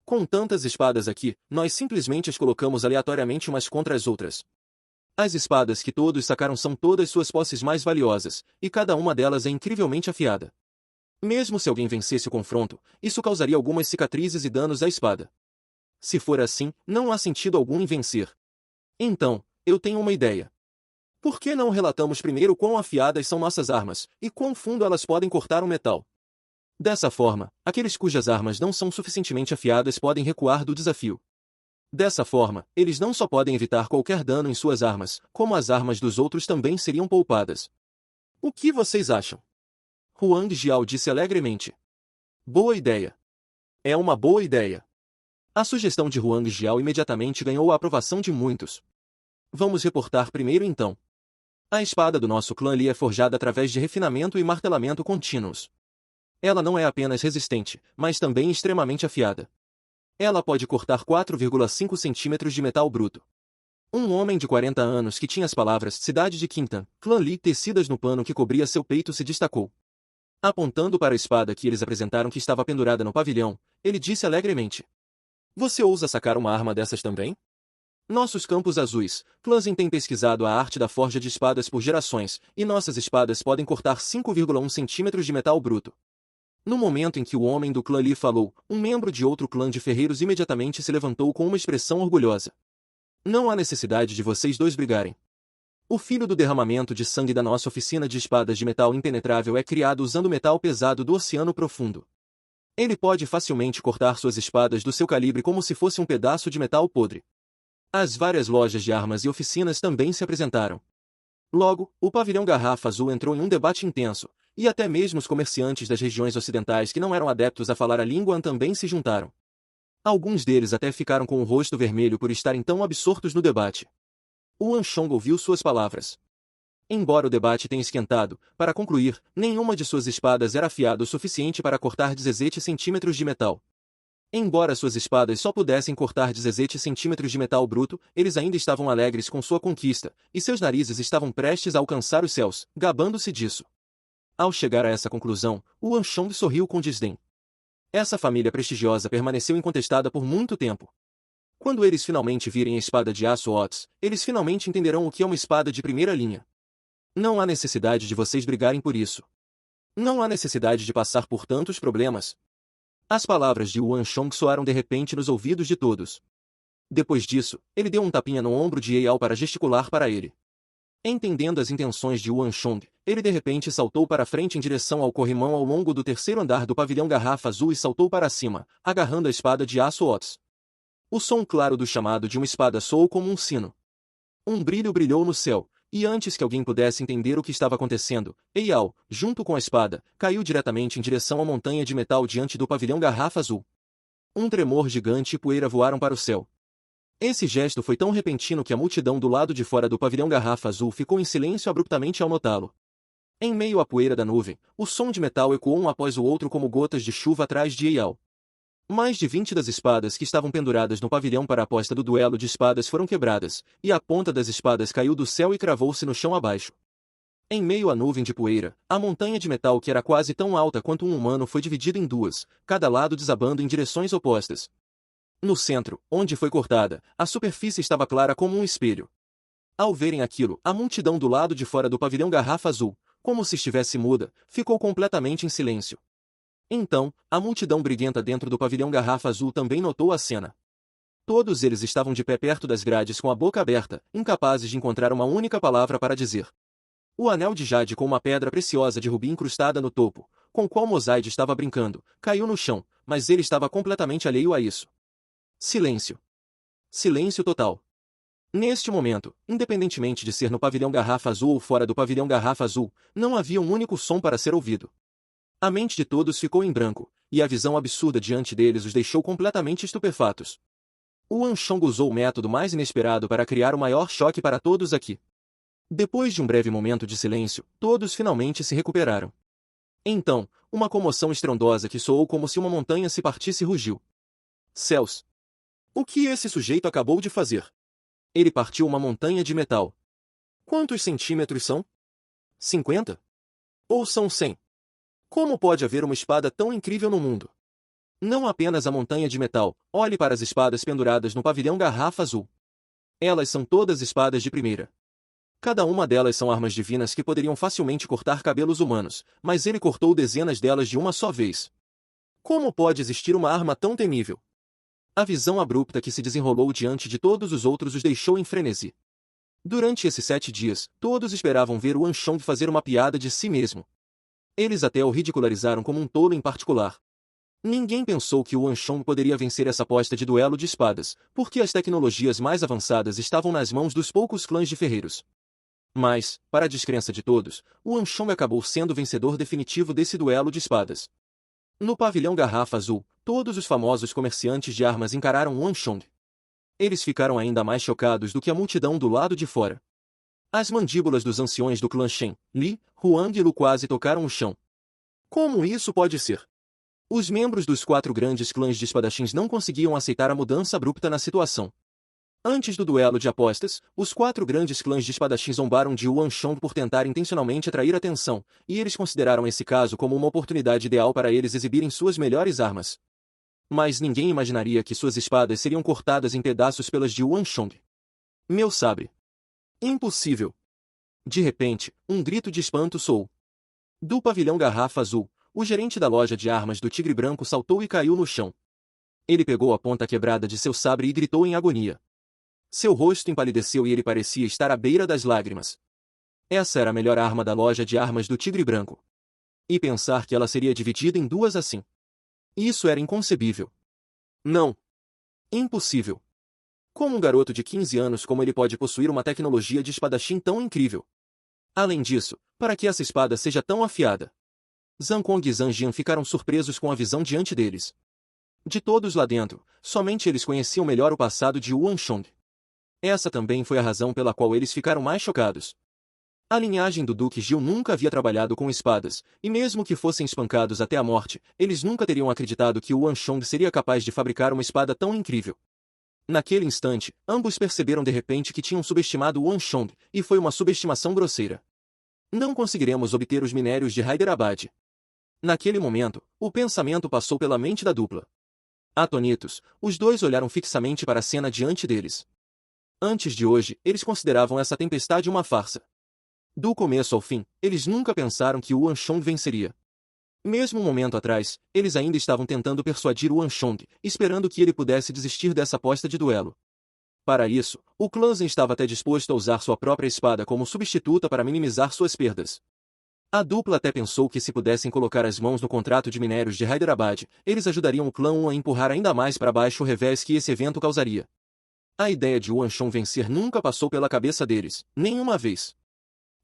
Com tantas espadas aqui, nós simplesmente as colocamos aleatoriamente umas contra as outras. As espadas que todos sacaram são todas suas posses mais valiosas, e cada uma delas é incrivelmente afiada. Mesmo se alguém vencesse o confronto, isso causaria algumas cicatrizes e danos à espada. Se for assim, não há sentido algum em vencer. Então, eu tenho uma ideia. Por que não relatamos primeiro quão afiadas são nossas armas, e quão fundo elas podem cortar o metal? Dessa forma, aqueles cujas armas não são suficientemente afiadas podem recuar do desafio. Dessa forma, eles não só podem evitar qualquer dano em suas armas, como as armas dos outros também seriam poupadas. O que vocês acham? Huang Jiao disse alegremente. Boa ideia. É uma boa ideia. A sugestão de Huang Jiao imediatamente ganhou a aprovação de muitos. Vamos reportar primeiro então. A espada do nosso clã Li é forjada através de refinamento e martelamento contínuos. Ela não é apenas resistente, mas também extremamente afiada. Ela pode cortar 4,5 centímetros de metal bruto. Um homem de 40 anos que tinha as palavras Cidade de Quintan, Clã Li tecidas no pano que cobria seu peito se destacou. Apontando para a espada que eles apresentaram que estava pendurada no pavilhão, ele disse alegremente. Você ousa sacar uma arma dessas também? Nossos campos azuis, clãs têm pesquisado a arte da forja de espadas por gerações, e nossas espadas podem cortar 5,1 centímetros de metal bruto. No momento em que o homem do clã Li falou, um membro de outro clã de ferreiros imediatamente se levantou com uma expressão orgulhosa. Não há necessidade de vocês dois brigarem. O filho do derramamento de sangue da nossa oficina de espadas de metal impenetrável é criado usando metal pesado do oceano profundo. Ele pode facilmente cortar suas espadas do seu calibre como se fosse um pedaço de metal podre. As várias lojas de armas e oficinas também se apresentaram. Logo, o pavilhão Garrafa Azul entrou em um debate intenso, e até mesmo os comerciantes das regiões ocidentais que não eram adeptos a falar a língua Han também se juntaram. Alguns deles até ficaram com o rosto vermelho por estarem tão absortos no debate. Yuan Shong ouviu suas palavras. Embora o debate tenha esquentado, para concluir, nenhuma de suas espadas era afiada o suficiente para cortar 17 centímetros de metal. Embora suas espadas só pudessem cortar 17 centímetros de metal bruto, eles ainda estavam alegres com sua conquista, e seus narizes estavam prestes a alcançar os céus, gabando-se disso. Ao chegar a essa conclusão, Yuan Shong sorriu com desdém. Essa família prestigiosa permaneceu incontestada por muito tempo. Quando eles finalmente virem a espada de aço Otis, eles finalmente entenderão o que é uma espada de primeira linha. Não há necessidade de vocês brigarem por isso. Não há necessidade de passar por tantos problemas. As palavras de Yuan Shong soaram de repente nos ouvidos de todos. Depois disso, ele deu um tapinha no ombro de Eyao para gesticular para ele. Entendendo as intenções de Yuan Shong, ele de repente saltou para frente em direção ao corrimão ao longo do terceiro andar do pavilhão Garrafa Azul e saltou para cima, agarrando a espada de aço Otis. O som claro do chamado de uma espada soou como um sino. Um brilho brilhou no céu, e antes que alguém pudesse entender o que estava acontecendo, Eyal, junto com a espada, caiu diretamente em direção à montanha de metal diante do pavilhão Garrafa Azul. Um tremor gigante e poeira voaram para o céu. Esse gesto foi tão repentino que a multidão do lado de fora do pavilhão Garrafa Azul ficou em silêncio abruptamente ao notá-lo. Em meio à poeira da nuvem, o som de metal ecoou um após o outro como gotas de chuva atrás de Eyal. Mais de 20 das espadas que estavam penduradas no pavilhão para a aposta do duelo de espadas foram quebradas, e a ponta das espadas caiu do céu e cravou-se no chão abaixo. Em meio à nuvem de poeira, a montanha de metal que era quase tão alta quanto um humano foi dividida em duas, cada lado desabando em direções opostas. No centro, onde foi cortada, a superfície estava clara como um espelho. Ao verem aquilo, a multidão do lado de fora do pavilhão Garrafa Azul, como se estivesse muda, ficou completamente em silêncio. Então, a multidão briguenta dentro do pavilhão Garrafa Azul também notou a cena. Todos eles estavam de pé perto das grades com a boca aberta, incapazes de encontrar uma única palavra para dizer. O anel de jade com uma pedra preciosa de rubi incrustada no topo, com qual Mosaide estava brincando, caiu no chão, mas ele estava completamente alheio a isso. Silêncio. Silêncio total. Neste momento, independentemente de ser no pavilhão Garrafa Azul ou fora do pavilhão Garrafa Azul, não havia um único som para ser ouvido. A mente de todos ficou em branco, e a visão absurda diante deles os deixou completamente estupefatos. O Anshong usou o método mais inesperado para criar o maior choque para todos aqui. Depois de um breve momento de silêncio, todos finalmente se recuperaram. Então, uma comoção estrondosa que soou como se uma montanha se partisse rugiu. Céus! O que esse sujeito acabou de fazer? Ele partiu uma montanha de metal. Quantos centímetros são? 50? Ou são 100? Como pode haver uma espada tão incrível no mundo? Não apenas a montanha de metal, olhe para as espadas penduradas no pavilhão Garrafa Azul. Elas são todas espadas de primeira. Cada uma delas são armas divinas que poderiam facilmente cortar cabelos humanos, mas ele cortou dezenas delas de uma só vez. Como pode existir uma arma tão temível? A visão abrupta que se desenrolou diante de todos os outros os deixou em frenesi. Durante esses 7 dias, todos esperavam ver o Anshong fazer uma piada de si mesmo. Eles até o ridicularizaram como um tolo em particular. Ninguém pensou que o Anshong poderia vencer essa aposta de duelo de espadas, porque as tecnologias mais avançadas estavam nas mãos dos poucos clãs de ferreiros. Mas, para a descrença de todos, o Anshong acabou sendo o vencedor definitivo desse duelo de espadas. No pavilhão Garrafa Azul, todos os famosos comerciantes de armas encararam o Anshong. Eles ficaram ainda mais chocados do que a multidão do lado de fora. As mandíbulas dos anciões do clã Shen, Li, Huang e Lu quase tocaram o chão. Como isso pode ser? Os membros dos 4 grandes clãs de espadachins não conseguiam aceitar a mudança abrupta na situação. Antes do duelo de apostas, os 4 grandes clãs de espadachins zombaram de Yuan Shong por tentar intencionalmente atrair atenção, e eles consideraram esse caso como uma oportunidade ideal para eles exibirem suas melhores armas. Mas ninguém imaginaria que suas espadas seriam cortadas em pedaços pelas de Yuan Shong. Meu sabre! Impossível! De repente, um grito de espanto soou. Do pavilhão Garrafa Azul, o gerente da loja de armas do Tigre Branco saltou e caiu no chão. Ele pegou a ponta quebrada de seu sabre e gritou em agonia. Seu rosto empalideceu e ele parecia estar à beira das lágrimas. Essa era a melhor arma da loja de armas do Tigre Branco. E pensar que ela seria dividida em duas assim. Isso era inconcebível. Não. Impossível. Como um garoto de 15 anos como ele pode possuir uma tecnologia de espadachim tão incrível? Além disso, para que essa espada seja tão afiada? Zhang Kong e Zhang Jian ficaram surpresos com a visão diante deles. De todos lá dentro, somente eles conheciam melhor o passado de Yuan Shong. Essa também foi a razão pela qual eles ficaram mais chocados. A linhagem do Duque Gil nunca havia trabalhado com espadas, e mesmo que fossem espancados até a morte, eles nunca teriam acreditado que o Anshong seria capaz de fabricar uma espada tão incrível. Naquele instante, ambos perceberam de repente que tinham subestimado o Anshong, e foi uma subestimação grosseira. Não conseguiremos obter os minérios de Hyderabad. Naquele momento, o pensamento passou pela mente da dupla. Atonitos, os dois olharam fixamente para a cena diante deles. Antes de hoje, eles consideravam essa tempestade uma farsa. Do começo ao fim, eles nunca pensaram que o Anshong venceria. Mesmo um momento atrás, eles ainda estavam tentando persuadir o Anshong, esperando que ele pudesse desistir dessa aposta de duelo. Para isso, o clã Zen estava até disposto a usar sua própria espada como substituta para minimizar suas perdas. A dupla até pensou que se pudessem colocar as mãos no contrato de minérios de Hyderabad, eles ajudariam o clã Wu a empurrar ainda mais para baixo o revés que esse evento causaria. A ideia de Yuan Shong vencer nunca passou pela cabeça deles, nenhuma vez.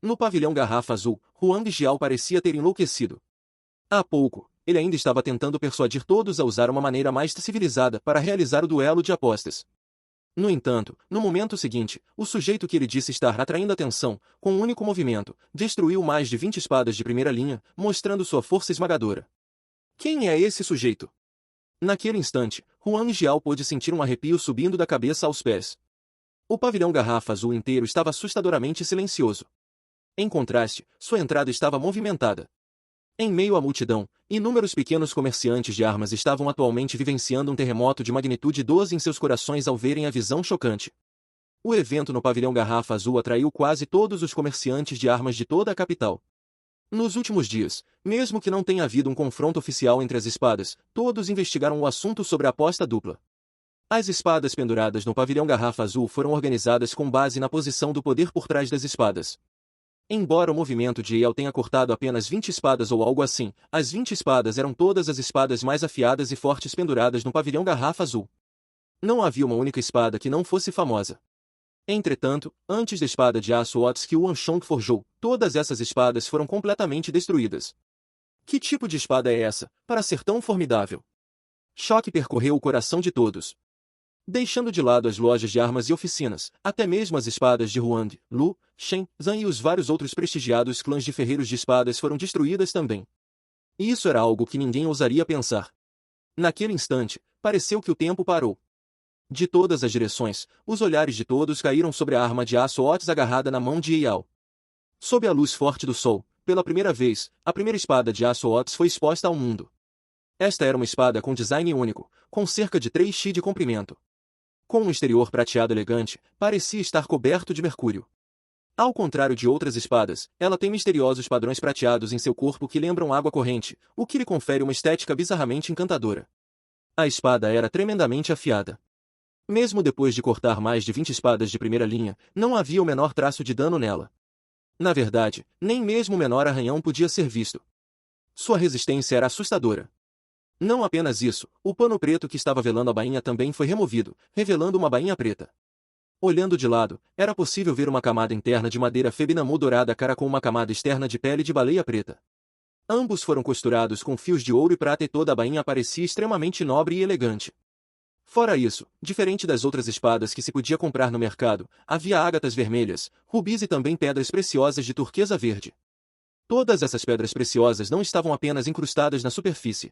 No pavilhão Garrafa Azul, Huang Jiao parecia ter enlouquecido. Há pouco, ele ainda estava tentando persuadir todos a usar uma maneira mais civilizada para realizar o duelo de apostas. No entanto, no momento seguinte, o sujeito que ele disse estar atraindo atenção, com um único movimento, destruiu mais de 20 espadas de primeira linha, mostrando sua força esmagadora. Quem é esse sujeito? Naquele instante, Huang Jiao pôde sentir um arrepio subindo da cabeça aos pés. O pavilhão Garrafa Azul inteiro estava assustadoramente silencioso. Em contraste, sua entrada estava movimentada. Em meio à multidão, inúmeros pequenos comerciantes de armas estavam atualmente vivenciando um terremoto de magnitude 12 em seus corações ao verem a visão chocante. O evento no pavilhão Garrafa Azul atraiu quase todos os comerciantes de armas de toda a capital. Nos últimos dias, mesmo que não tenha havido um confronto oficial entre as espadas, todos investigaram o assunto sobre a aposta dupla. As espadas penduradas no pavilhão Garrafa Azul foram organizadas com base na posição do poder por trás das espadas. Embora o movimento de Yale tenha cortado apenas 20 espadas ou algo assim, as 20 espadas eram todas as espadas mais afiadas e fortes penduradas no pavilhão Garrafa Azul. Não havia uma única espada que não fosse famosa. Entretanto, antes da espada de aço Otis que Yuan Shong forjou, todas essas espadas foram completamente destruídas. Que tipo de espada é essa, para ser tão formidável? Choque percorreu o coração de todos. Deixando de lado as lojas de armas e oficinas, até mesmo as espadas de Huang, Lu, Shen, Zan e os vários outros prestigiados clãs de ferreiros de espadas foram destruídas também. E isso era algo que ninguém ousaria pensar. Naquele instante, pareceu que o tempo parou. De todas as direções, os olhares de todos caíram sobre a arma de aço Otis agarrada na mão de Yao. Sob a luz forte do sol, pela primeira vez, a primeira espada de aço Otis foi exposta ao mundo. Esta era uma espada com design único, com cerca de 3 x de comprimento. Com um exterior prateado elegante, parecia estar coberto de mercúrio. Ao contrário de outras espadas, ela tem misteriosos padrões prateados em seu corpo que lembram água corrente, o que lhe confere uma estética bizarramente encantadora. A espada era tremendamente afiada. Mesmo depois de cortar mais de 20 espadas de primeira linha, não havia o menor traço de dano nela. Na verdade, nem mesmo o menor arranhão podia ser visto. Sua resistência era assustadora. Não apenas isso, o pano preto que estava velando a bainha também foi removido, revelando uma bainha preta. Olhando de lado, era possível ver uma camada interna de madeira febinamu dourada cara com uma camada externa de pele de baleia preta. Ambos foram costurados com fios de ouro e prata e toda a bainha parecia extremamente nobre e elegante. Fora isso, diferente das outras espadas que se podia comprar no mercado, havia ágatas vermelhas, rubis e também pedras preciosas de turquesa verde. Todas essas pedras preciosas não estavam apenas incrustadas na superfície.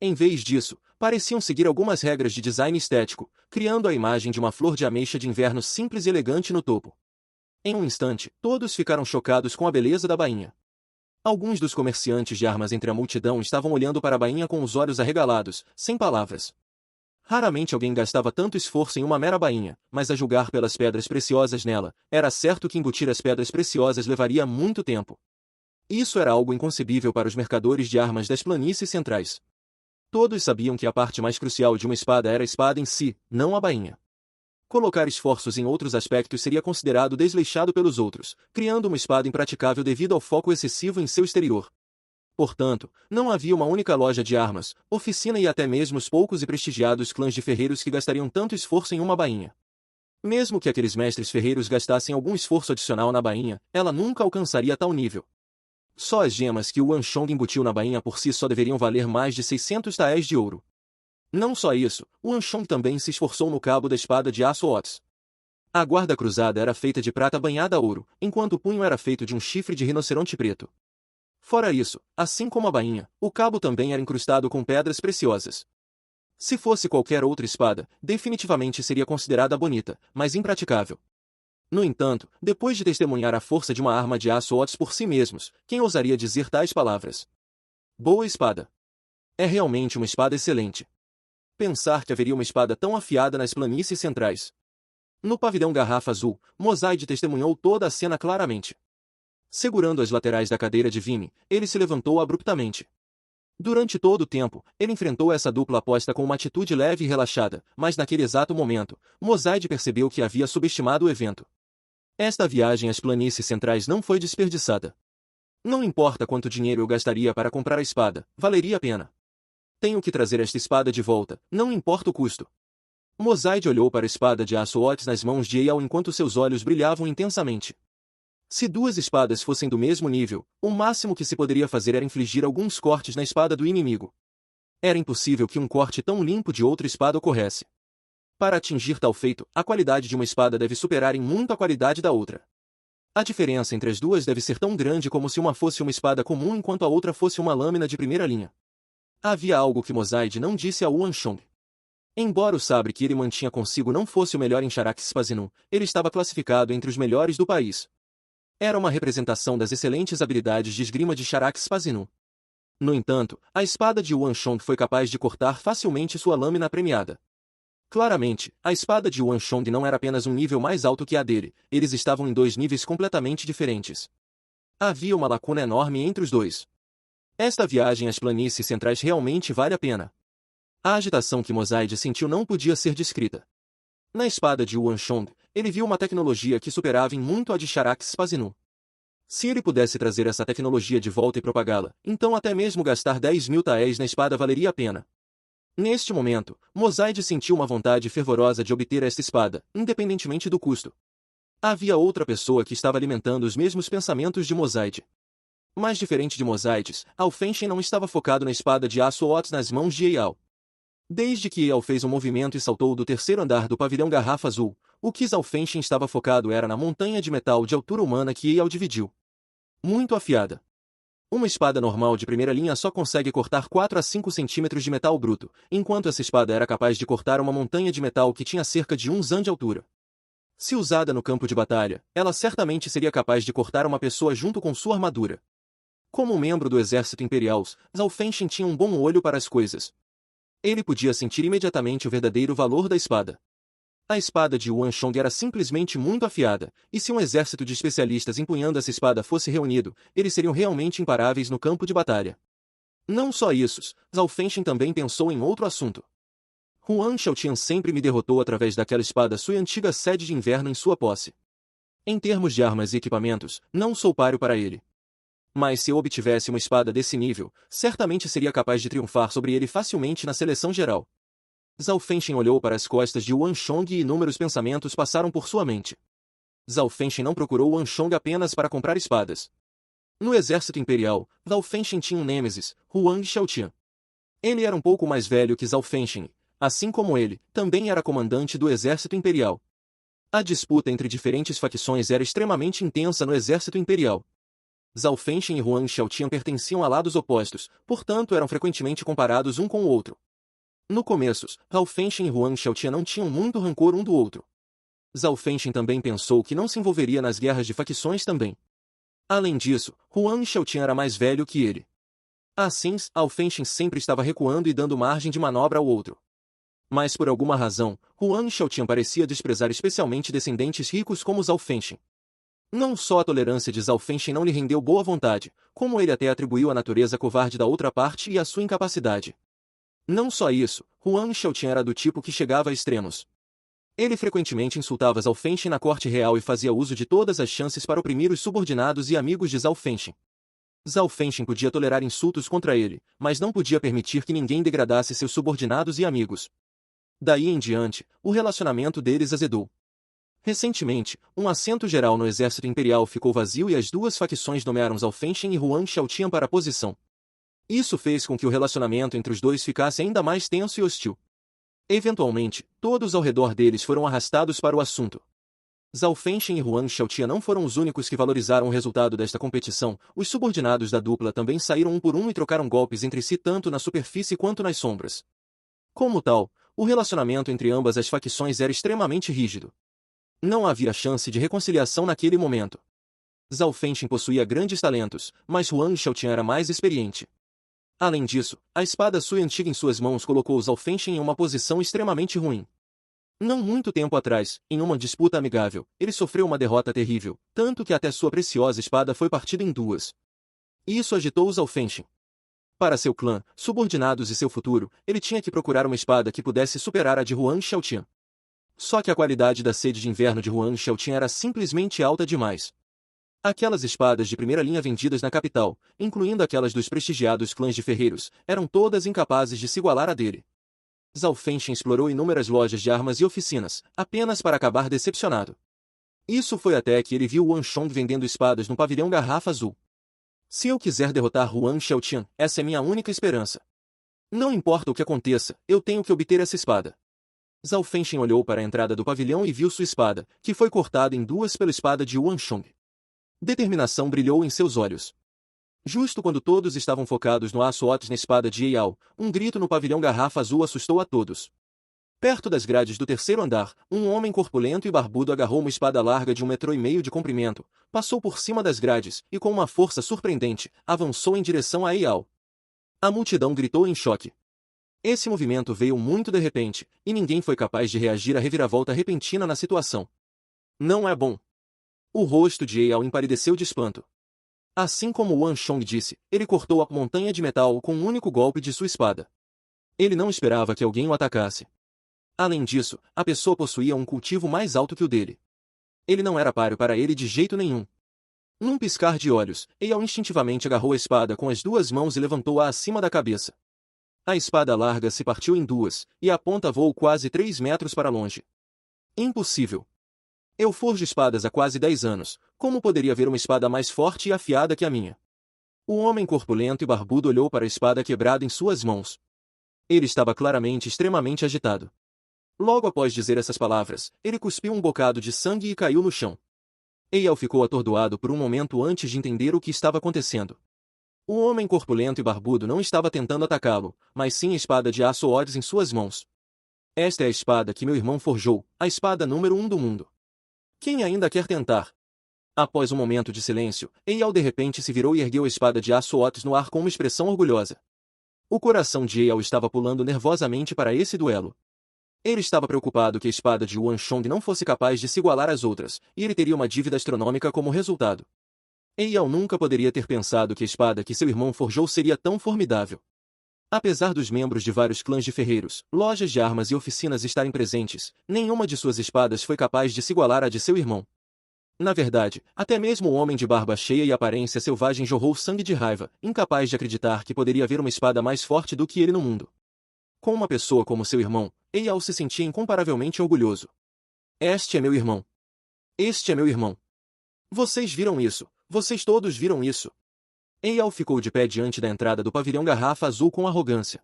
Em vez disso, pareciam seguir algumas regras de design estético, criando a imagem de uma flor de ameixa de inverno simples e elegante no topo. Em um instante, todos ficaram chocados com a beleza da bainha. Alguns dos comerciantes de armas entre a multidão estavam olhando para a bainha com os olhos arregalados, sem palavras. Raramente alguém gastava tanto esforço em uma mera bainha, mas a julgar pelas pedras preciosas nela, era certo que embutir as pedras preciosas levaria muito tempo. Isso era algo inconcebível para os mercadores de armas das planícies centrais. Todos sabiam que a parte mais crucial de uma espada era a espada em si, não a bainha. Colocar esforços em outros aspectos seria considerado desleixado pelos outros, criando uma espada impraticável devido ao foco excessivo em seu exterior. Portanto, não havia uma única loja de armas, oficina e até mesmo os poucos e prestigiados clãs de ferreiros que gastariam tanto esforço em uma bainha. Mesmo que aqueles mestres ferreiros gastassem algum esforço adicional na bainha, ela nunca alcançaria tal nível. Só as gemas que o Yuan Shong embutiu na bainha por si só deveriam valer mais de 600 taéis de ouro. Não só isso, o Yuan Shong também se esforçou no cabo da espada de aço Otis. A guarda cruzada era feita de prata banhada a ouro, enquanto o punho era feito de um chifre de rinoceronte preto. Fora isso, assim como a bainha, o cabo também era incrustado com pedras preciosas. Se fosse qualquer outra espada, definitivamente seria considerada bonita, mas impraticável. No entanto, depois de testemunhar a força de uma arma de aço Otis por si mesmos, quem ousaria dizer tais palavras? Boa espada. É realmente uma espada excelente. Pensar que haveria uma espada tão afiada nas planícies centrais. No pavilhão Garrafa Azul, Mosaide testemunhou toda a cena claramente. Segurando as laterais da cadeira de Vime, ele se levantou abruptamente. Durante todo o tempo, ele enfrentou essa dupla aposta com uma atitude leve e relaxada, mas naquele exato momento, Mosaic percebeu que havia subestimado o evento. Esta viagem às planícies centrais não foi desperdiçada. Não importa quanto dinheiro eu gastaria para comprar a espada, valeria a pena. Tenho que trazer esta espada de volta, não importa o custo. Mosaic olhou para a espada de aço Otis nas mãos de Eyal enquanto seus olhos brilhavam intensamente. Se duas espadas fossem do mesmo nível, o máximo que se poderia fazer era infligir alguns cortes na espada do inimigo. Era impossível que um corte tão limpo de outra espada ocorresse. Para atingir tal feito, a qualidade de uma espada deve superar em muito a qualidade da outra. A diferença entre as duas deve ser tão grande como se uma fosse uma espada comum enquanto a outra fosse uma lâmina de primeira linha. Havia algo que Mosaic não disse a Yuan Shong. Embora o sabre que ele mantinha consigo não fosse o melhor em Charax-Spasinu, ele estava classificado entre os melhores do país. Era uma representação das excelentes habilidades de esgrima de Charax-Spasinu. No entanto, a espada de Yuan Shong foi capaz de cortar facilmente sua lâmina premiada. Claramente, a espada de Yuan Shong não era apenas um nível mais alto que a dele, eles estavam em dois níveis completamente diferentes. Havia uma lacuna enorme entre os dois. Esta viagem às planícies centrais realmente vale a pena. A agitação que Mosaic sentiu não podia ser descrita. Na espada de Yuan Shong, ele viu uma tecnologia que superava em muito a de Charax-Spasinu. Se ele pudesse trazer essa tecnologia de volta e propagá-la, então até mesmo gastar 10.000 taéis na espada valeria a pena. Neste momento, Mosaic sentiu uma vontade fervorosa de obter esta espada, independentemente do custo. Havia outra pessoa que estava alimentando os mesmos pensamentos de Mosaic. Mas diferente de Mosaic, Alfenshin não estava focado na espada de aço Otis nas mãos de Eyal. Desde que Eyal fez um movimento e saltou do terceiro andar do pavilhão Garrafa Azul, o que Alfenshin estava focado era na montanha de metal de altura humana que Eyal dividiu. Muito afiada. Uma espada normal de primeira linha só consegue cortar 4 a 5 centímetros de metal bruto, enquanto essa espada era capaz de cortar uma montanha de metal que tinha cerca de 1 zan de altura. Se usada no campo de batalha, ela certamente seria capaz de cortar uma pessoa junto com sua armadura. Como um membro do exército imperial, Alfenshin tinha um bom olho para as coisas. Ele podia sentir imediatamente o verdadeiro valor da espada. A espada de Yuan Shong era simplesmente muito afiada, e se um exército de especialistas empunhando essa espada fosse reunido, eles seriam realmente imparáveis no campo de batalha. Não só isso, Alfenshin também pensou em outro assunto. Huan Xiaotian sempre me derrotou através daquela espada sua antiga sede de inverno em sua posse. Em termos de armas e equipamentos, não sou páreo para ele. Mas se eu obtivesse uma espada desse nível, certamente seria capaz de triunfar sobre ele facilmente na seleção geral. Alfenshin olhou para as costas de Yuan Shong e inúmeros pensamentos passaram por sua mente. Alfenshin não procurou Yuan Shong apenas para comprar espadas. No exército imperial, Alfenshin tinha um nêmesis, Huang Xiaotian. Ele era um pouco mais velho que Alfenshin, assim como ele, também era comandante do exército imperial. A disputa entre diferentes facções era extremamente intensa no exército imperial. Alfenshin e Huang Xiaotian pertenciam a lados opostos, portanto eram frequentemente comparados um com o outro. No começo, Alfenshin e Huang Xiaotian não tinham muito rancor um do outro. Alfenshin também pensou que não se envolveria nas guerras de facções também. Além disso, Huang Xiaotian era mais velho que ele. Assim, Alfenshin sempre estava recuando e dando margem de manobra ao outro. Mas por alguma razão, Huang Xiaotian parecia desprezar especialmente descendentes ricos como os Alfenshin. Não só a tolerância de Alfenshin não lhe rendeu boa vontade, como ele até atribuiu a natureza covarde da outra parte e a sua incapacidade. Não só isso, Huang Xiaotian era do tipo que chegava a extremos. Ele frequentemente insultava Alfenshin na corte real e fazia uso de todas as chances para oprimir os subordinados e amigos de Alfenshin. Alfenshin podia tolerar insultos contra ele, mas não podia permitir que ninguém degradasse seus subordinados e amigos. Daí em diante, o relacionamento deles azedou. Recentemente, um assento geral no exército imperial ficou vazio e as duas facções nomearam Alfenshin e Huang Xiaotian para a posição. Isso fez com que o relacionamento entre os dois ficasse ainda mais tenso e hostil. Eventualmente, todos ao redor deles foram arrastados para o assunto. Alfenshin e Huang Xiaotian não foram os únicos que valorizaram o resultado desta competição, os subordinados da dupla também saíram um por um e trocaram golpes entre si tanto na superfície quanto nas sombras. Como tal, o relacionamento entre ambas as facções era extremamente rígido. Não havia chance de reconciliação naquele momento. Alfenshin possuía grandes talentos, mas Huang Xiaotian era mais experiente. Além disso, a espada sua antiga em suas mãos colocou Alfenshin em uma posição extremamente ruim. Não muito tempo atrás, em uma disputa amigável, ele sofreu uma derrota terrível, tanto que até sua preciosa espada foi partida em duas. Isso agitou Alfenshin. Para seu clã, subordinados e seu futuro, ele tinha que procurar uma espada que pudesse superar a de Huang Xiaotian. Só que a qualidade da sede de inverno de Huang Xiaotian era simplesmente alta demais. Aquelas espadas de primeira linha vendidas na capital, incluindo aquelas dos prestigiados clãs de ferreiros, eram todas incapazes de se igualar à dele. Zhao Fengchen explorou inúmeras lojas de armas e oficinas, apenas para acabar decepcionado. Isso foi até que ele viu Wang Chong vendendo espadas no pavilhão Garrafa Azul. Se eu quiser derrotar Huang Xiaotian, essa é minha única esperança. Não importa o que aconteça, eu tenho que obter essa espada. Zhao Fengchen olhou para a entrada do pavilhão e viu sua espada, que foi cortada em duas pela espada de Wang Chong. Determinação brilhou em seus olhos. Justo quando todos estavam focados no aço Otis na espada de Eyal, um grito no pavilhão Garrafa Azul assustou a todos. Perto das grades do terceiro andar, um homem corpulento e barbudo agarrou uma espada larga de 1,5 metros de comprimento, passou por cima das grades e, com uma força surpreendente, avançou em direção a Eyal. A multidão gritou em choque. Esse movimento veio muito de repente, e ninguém foi capaz de reagir à reviravolta repentina na situação. Não é bom. O rosto de Eyal empalideceu de espanto. Assim como Wang Chong disse, ele cortou a montanha de metal com um único golpe de sua espada. Ele não esperava que alguém o atacasse. Além disso, a pessoa possuía um cultivo mais alto que o dele. Ele não era páreo para ele de jeito nenhum. Num piscar de olhos, Eyal instintivamente agarrou a espada com as duas mãos e levantou-a acima da cabeça. A espada larga se partiu em duas, e a ponta voou quase 3 metros para longe. Impossível. Eu forjo espadas há quase 10 anos, como poderia haver uma espada mais forte e afiada que a minha? O homem corpulento e barbudo olhou para a espada quebrada em suas mãos. Ele estava claramente extremamente agitado. Logo após dizer essas palavras, ele cuspiu um bocado de sangue e caiu no chão. Eyal ficou atordoado por um momento antes de entender o que estava acontecendo. O homem corpulento e barbudo não estava tentando atacá-lo, mas sim a espada de aço Otis em suas mãos. Esta é a espada que meu irmão forjou, a espada número 1 do mundo. Quem ainda quer tentar? Após um momento de silêncio, Eyal de repente se virou e ergueu a espada de aço Otis no ar com uma expressão orgulhosa. O coração de Eyal estava pulando nervosamente para esse duelo. Ele estava preocupado que a espada de Wang Chong não fosse capaz de se igualar às outras, e ele teria uma dívida astronômica como resultado. Eyal nunca poderia ter pensado que a espada que seu irmão forjou seria tão formidável. Apesar dos membros de vários clãs de ferreiros, lojas de armas e oficinas estarem presentes, nenhuma de suas espadas foi capaz de se igualar à de seu irmão. Na verdade, até mesmo o homem de barba cheia e aparência selvagem jorrou sangue de raiva, incapaz de acreditar que poderia haver uma espada mais forte do que ele no mundo. Com uma pessoa como seu irmão, Eyal se sentia incomparavelmente orgulhoso. Este é meu irmão. Este é meu irmão. Vocês viram isso, vocês todos viram isso. Eyal ficou de pé diante da entrada do pavilhão Garrafa Azul com arrogância.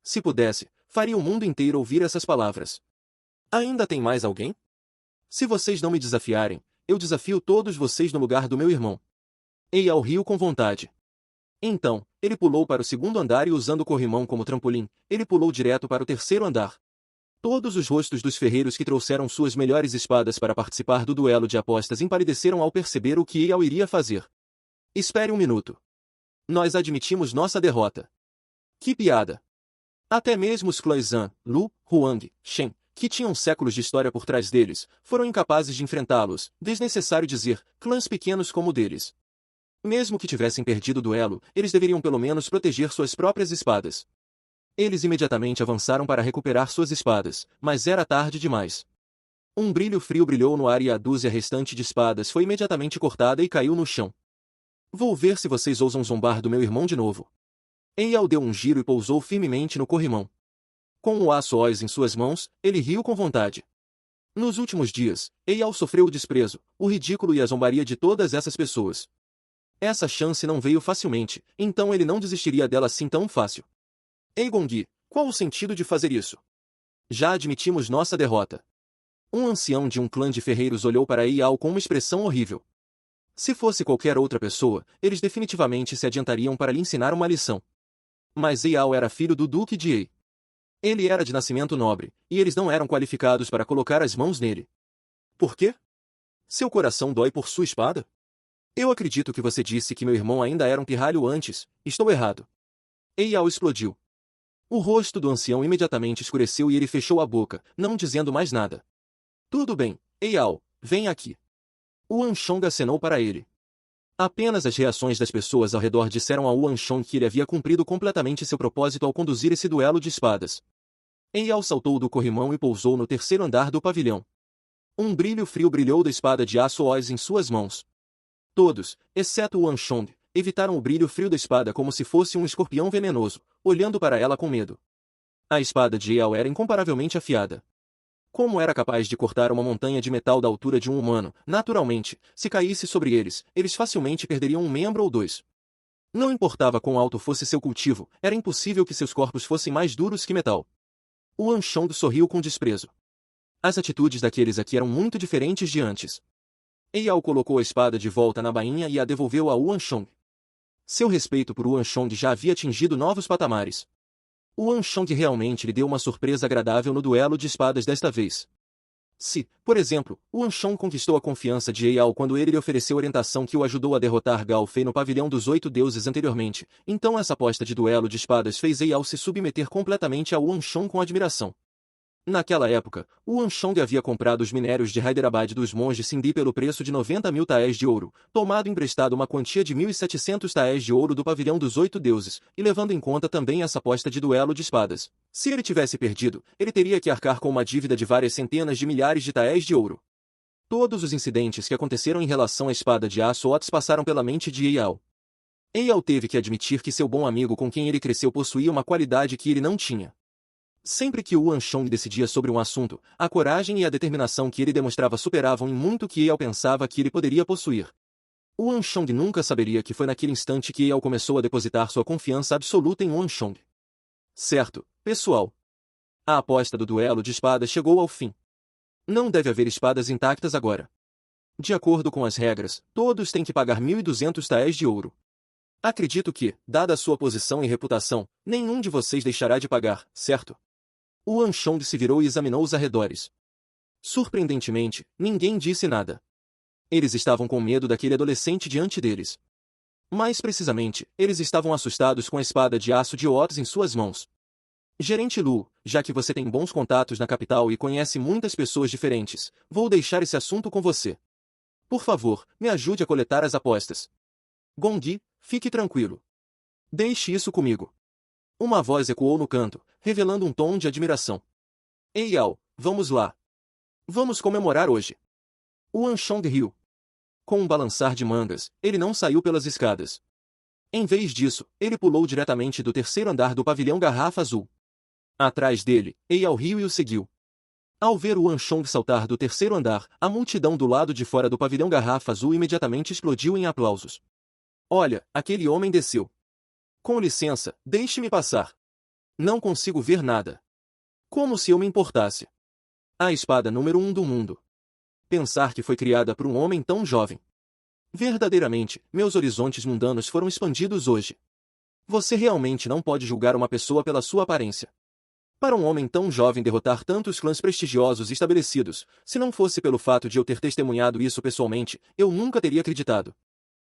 Se pudesse, faria o mundo inteiro ouvir essas palavras. Ainda tem mais alguém? Se vocês não me desafiarem, eu desafio todos vocês no lugar do meu irmão. Eyal riu com vontade. Então, ele pulou para o segundo andar e usando o corrimão como trampolim, ele pulou direto para o terceiro andar. Todos os rostos dos ferreiros que trouxeram suas melhores espadas para participar do duelo de apostas empalideceram ao perceber o que Eyal iria fazer. Espere um minuto. Nós admitimos nossa derrota. Que piada! Até mesmo os clãs Zhan, Lu, Huang, Shen, que tinham séculos de história por trás deles, foram incapazes de enfrentá-los, desnecessário dizer, clãs pequenos como o deles. Mesmo que tivessem perdido o duelo, eles deveriam pelo menos proteger suas próprias espadas. Eles imediatamente avançaram para recuperar suas espadas, mas era tarde demais. Um brilho frio brilhou no ar e a dúzia restante de espadas foi imediatamente cortada e caiu no chão. Vou ver se vocês ousam zombar do meu irmão de novo. Eyal deu um giro e pousou firmemente no corrimão. Com o aço Otis em suas mãos, ele riu com vontade. Nos últimos dias, Eyal sofreu o desprezo, o ridículo e a zombaria de todas essas pessoas. Essa chance não veio facilmente, então ele não desistiria dela assim tão fácil. Ei Gongyi, qual o sentido de fazer isso? Já admitimos nossa derrota. Um ancião de um clã de ferreiros olhou para Eyal com uma expressão horrível. Se fosse qualquer outra pessoa, eles definitivamente se adiantariam para lhe ensinar uma lição. Mas Eyal era filho do Duque de Ei. Ele era de nascimento nobre, e eles não eram qualificados para colocar as mãos nele. Por quê? Seu coração dói por sua espada? Eu acredito que você disse que meu irmão ainda era um pirralho antes, estou errado. Eyal explodiu. O rosto do ancião imediatamente escureceu e ele fechou a boca, não dizendo mais nada. Tudo bem, Eyal, vem aqui. O Wang Chong acenou para ele. Apenas as reações das pessoas ao redor disseram a Yuan Shong que ele havia cumprido completamente seu propósito ao conduzir esse duelo de espadas. Eyao saltou do corrimão e pousou no terceiro andar do pavilhão. Um brilho frio brilhou da espada de aço Oz em suas mãos. Todos, exceto Yuan Shong, evitaram o brilho frio da espada como se fosse um escorpião venenoso, olhando para ela com medo. A espada de Eyao era incomparavelmente afiada. Como era capaz de cortar uma montanha de metal da altura de um humano? Naturalmente, se caísse sobre eles, eles facilmente perderiam um membro ou dois. Não importava quão alto fosse seu cultivo, era impossível que seus corpos fossem mais duros que metal. Yuan Shong sorriu com desprezo. As atitudes daqueles aqui eram muito diferentes de antes. Eyao colocou a espada de volta na bainha e a devolveu a Yuan Shong. Seu respeito por Yuan Shong já havia atingido novos patamares. Yuan Shong realmente lhe deu uma surpresa agradável no duelo de espadas desta vez. Se, por exemplo, Yuan Shong conquistou a confiança de Eyao quando ele lhe ofereceu orientação que o ajudou a derrotar Gao Fei no pavilhão dos 8 deuses anteriormente, então essa aposta de duelo de espadas fez Eyao se submeter completamente a Yuan Shong com admiração. Naquela época, Yuan Shong havia comprado os minérios de Hyderabad dos monges Sindhi pelo preço de 90.000 taéis de ouro, tomado emprestado uma quantia de 1.700 taéis de ouro do pavilhão dos 8 deuses, e levando em conta também essa aposta de duelo de espadas. Se ele tivesse perdido, ele teria que arcar com uma dívida de várias centenas de milhares de taéis de ouro. Todos os incidentes que aconteceram em relação à espada de aço Otis passaram pela mente de Eyao. Eyao teve que admitir que seu bom amigo com quem ele cresceu possuía uma qualidade que ele não tinha. Sempre que Yuan Shong decidia sobre um assunto, a coragem e a determinação que ele demonstrava superavam em muito o que Eyao pensava que ele poderia possuir. Yuan Shong nunca saberia que foi naquele instante que Eyao começou a depositar sua confiança absoluta em Yuan Shong. Certo, pessoal. A aposta do duelo de espadas chegou ao fim. Não deve haver espadas intactas agora. De acordo com as regras, todos têm que pagar 1.200 taéis de ouro. Acredito que, dada a sua posição e reputação, nenhum de vocês deixará de pagar, certo? Yuan Shong se virou e examinou os arredores. Surpreendentemente, ninguém disse nada. Eles estavam com medo daquele adolescente diante deles. Mais precisamente, eles estavam assustados com a espada de aço de Otis em suas mãos. Gerente Lu, já que você tem bons contatos na capital e conhece muitas pessoas diferentes, vou deixar esse assunto com você. Por favor, me ajude a coletar as apostas. Gongyi, fique tranquilo. Deixe isso comigo. Uma voz ecoou no canto, revelando um tom de admiração. Eyao, vamos lá. Vamos comemorar hoje. Yuan Shong riu. Com um balançar de mangas, ele não saiu pelas escadas. Em vez disso, ele pulou diretamente do terceiro andar do pavilhão Garrafa Azul. Atrás dele, Eyao riu e o seguiu. Ao ver Yuan Shong saltar do terceiro andar, a multidão do lado de fora do pavilhão Garrafa Azul imediatamente explodiu em aplausos. Olha, aquele homem desceu. Com licença, deixe-me passar. Não consigo ver nada. Como se eu me importasse. A espada número 1 do mundo. Pensar que foi criada por um homem tão jovem. Verdadeiramente, meus horizontes mundanos foram expandidos hoje. Você realmente não pode julgar uma pessoa pela sua aparência. Para um homem tão jovem derrotar tantos clãs prestigiosos estabelecidos, se não fosse pelo fato de eu ter testemunhado isso pessoalmente, eu nunca teria acreditado.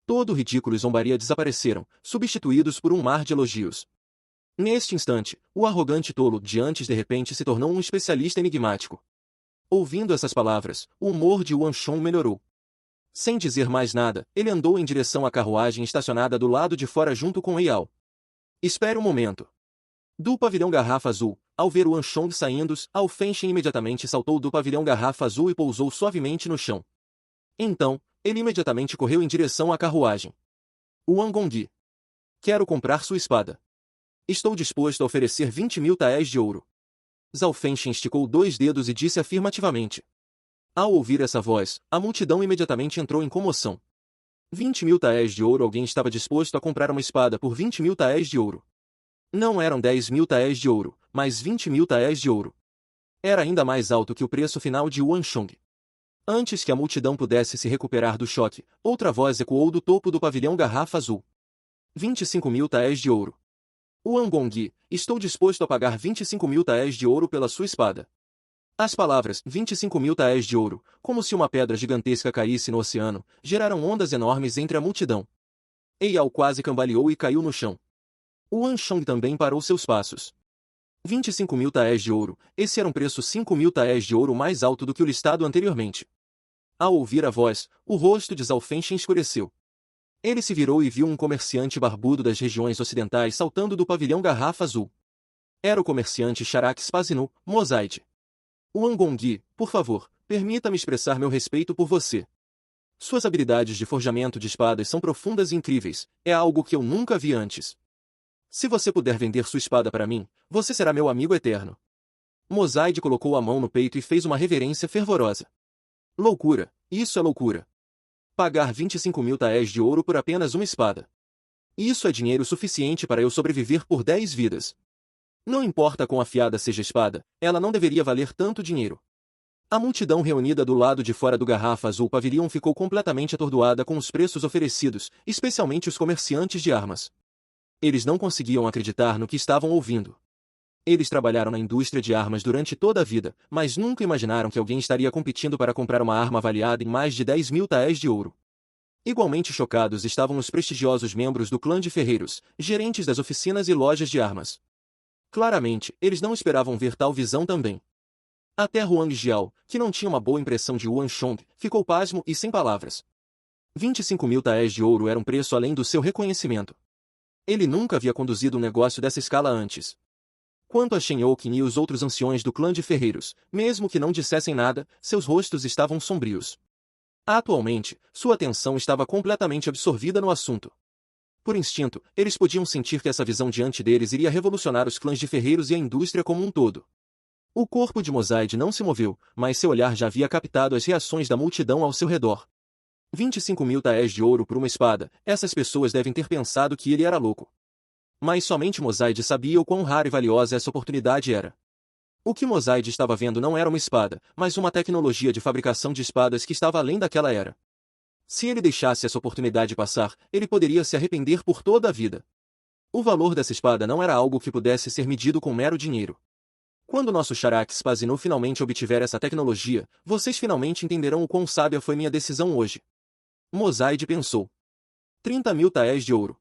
Todo o ridículo e zombaria desapareceram, substituídos por um mar de elogios. Neste instante, o arrogante tolo de antes de repente se tornou um especialista enigmático. Ouvindo essas palavras, o humor de Yuan Shong melhorou. Sem dizer mais nada, ele andou em direção à carruagem estacionada do lado de fora junto com Eyao. Espere um momento. Do pavilhão Garrafa Azul, ao ver Yuan Shong saindo, Ao Fenshin imediatamente saltou do pavilhão Garrafa Azul e pousou suavemente no chão. Então, ele imediatamente correu em direção à carruagem. Yuan Gongyi. Quero comprar sua espada. Estou disposto a oferecer 20.000 taéis de ouro. Zhao Fenshin esticou 2 dedos e disse afirmativamente. Ao ouvir essa voz, a multidão imediatamente entrou em comoção. 20.000 taéis de ouro. Alguém estava disposto a comprar uma espada por 20.000 taéis de ouro. Não eram 10.000 taéis de ouro, mas 20.000 taéis de ouro. Era ainda mais alto que o preço final de Yuan Shong. Antes que a multidão pudesse se recuperar do choque, outra voz ecoou do topo do pavilhão Garrafa Azul. 25.000 taéis de ouro. Yuan Gongyi, estou disposto a pagar 25.000 taéis de ouro pela sua espada. As palavras 25.000 taéis de ouro, como se uma pedra gigantesca caísse no oceano, geraram ondas enormes entre a multidão. Eyao quase cambaleou e caiu no chão. Yuan Shong também parou seus passos. 25.000 taéis de ouro, esse era um preço 5.000 taéis de ouro mais alto do que o listado anteriormente. Ao ouvir a voz, o rosto de Zhao Fenshin escureceu. Ele se virou e viu um comerciante barbudo das regiões ocidentais saltando do pavilhão Garrafa Azul. Era o comerciante Charax Spazinu, Mosaide. Wangongyi, por favor, permita-me expressar meu respeito por você. Suas habilidades de forjamento de espadas são profundas e incríveis, é algo que eu nunca vi antes. Se você puder vender sua espada para mim, você será meu amigo eterno. Mosaide colocou a mão no peito e fez uma reverência fervorosa. Loucura, isso é loucura. Pagar 25.000 taéis de ouro por apenas uma espada. Isso é dinheiro suficiente para eu sobreviver por 10 vidas. Não importa quão afiada seja a espada, ela não deveria valer tanto dinheiro. A multidão reunida do lado de fora do Garrafa Azul Pavilhão ficou completamente atordoada com os preços oferecidos, especialmente os comerciantes de armas. Eles não conseguiam acreditar no que estavam ouvindo. Eles trabalharam na indústria de armas durante toda a vida, mas nunca imaginaram que alguém estaria competindo para comprar uma arma avaliada em mais de 10.000 taéis de ouro. Igualmente chocados estavam os prestigiosos membros do clã de ferreiros, gerentes das oficinas e lojas de armas. Claramente, eles não esperavam ver tal visão também. Até Huang Jiao, que não tinha uma boa impressão de Yuan Shong, ficou pasmo e sem palavras. 25.000 taéis de ouro era um preço além do seu reconhecimento. Ele nunca havia conduzido um negócio dessa escala antes. Quanto a Shen Youqin e os outros anciões do clã de ferreiros, mesmo que não dissessem nada, seus rostos estavam sombrios. Atualmente, sua atenção estava completamente absorvida no assunto. Por instinto, eles podiam sentir que essa visão diante deles iria revolucionar os clãs de ferreiros e a indústria como um todo. O corpo de Mosaide não se moveu, mas seu olhar já havia captado as reações da multidão ao seu redor. 25.000 taéis de ouro por uma espada, essas pessoas devem ter pensado que ele era louco. Mas somente Mosaide sabia o quão rara e valiosa essa oportunidade era. O que Mosaide estava vendo não era uma espada, mas uma tecnologia de fabricação de espadas que estava além daquela era. Se ele deixasse essa oportunidade passar, ele poderia se arrepender por toda a vida. O valor dessa espada não era algo que pudesse ser medido com mero dinheiro. Quando nosso Charax Spazinu finalmente obtiver essa tecnologia, vocês finalmente entenderão o quão sábia foi minha decisão hoje. Mosaide pensou. 30.000 taéis de ouro.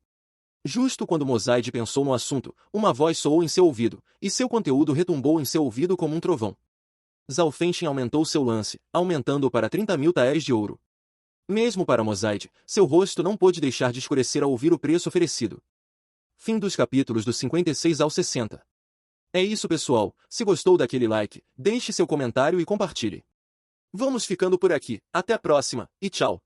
Justo quando Mosaide pensou no assunto, uma voz soou em seu ouvido, e seu conteúdo retumbou em seu ouvido como um trovão. Zhao Fengchen aumentou seu lance, aumentando-o para 30.000 taéis de ouro. Mesmo para Mosaide, seu rosto não pôde deixar de escurecer ao ouvir o preço oferecido. Fim dos capítulos do 56 ao 60. É isso, pessoal. Se gostou daquele like, deixe seu comentário e compartilhe. Vamos ficando por aqui. Até a próxima, e tchau!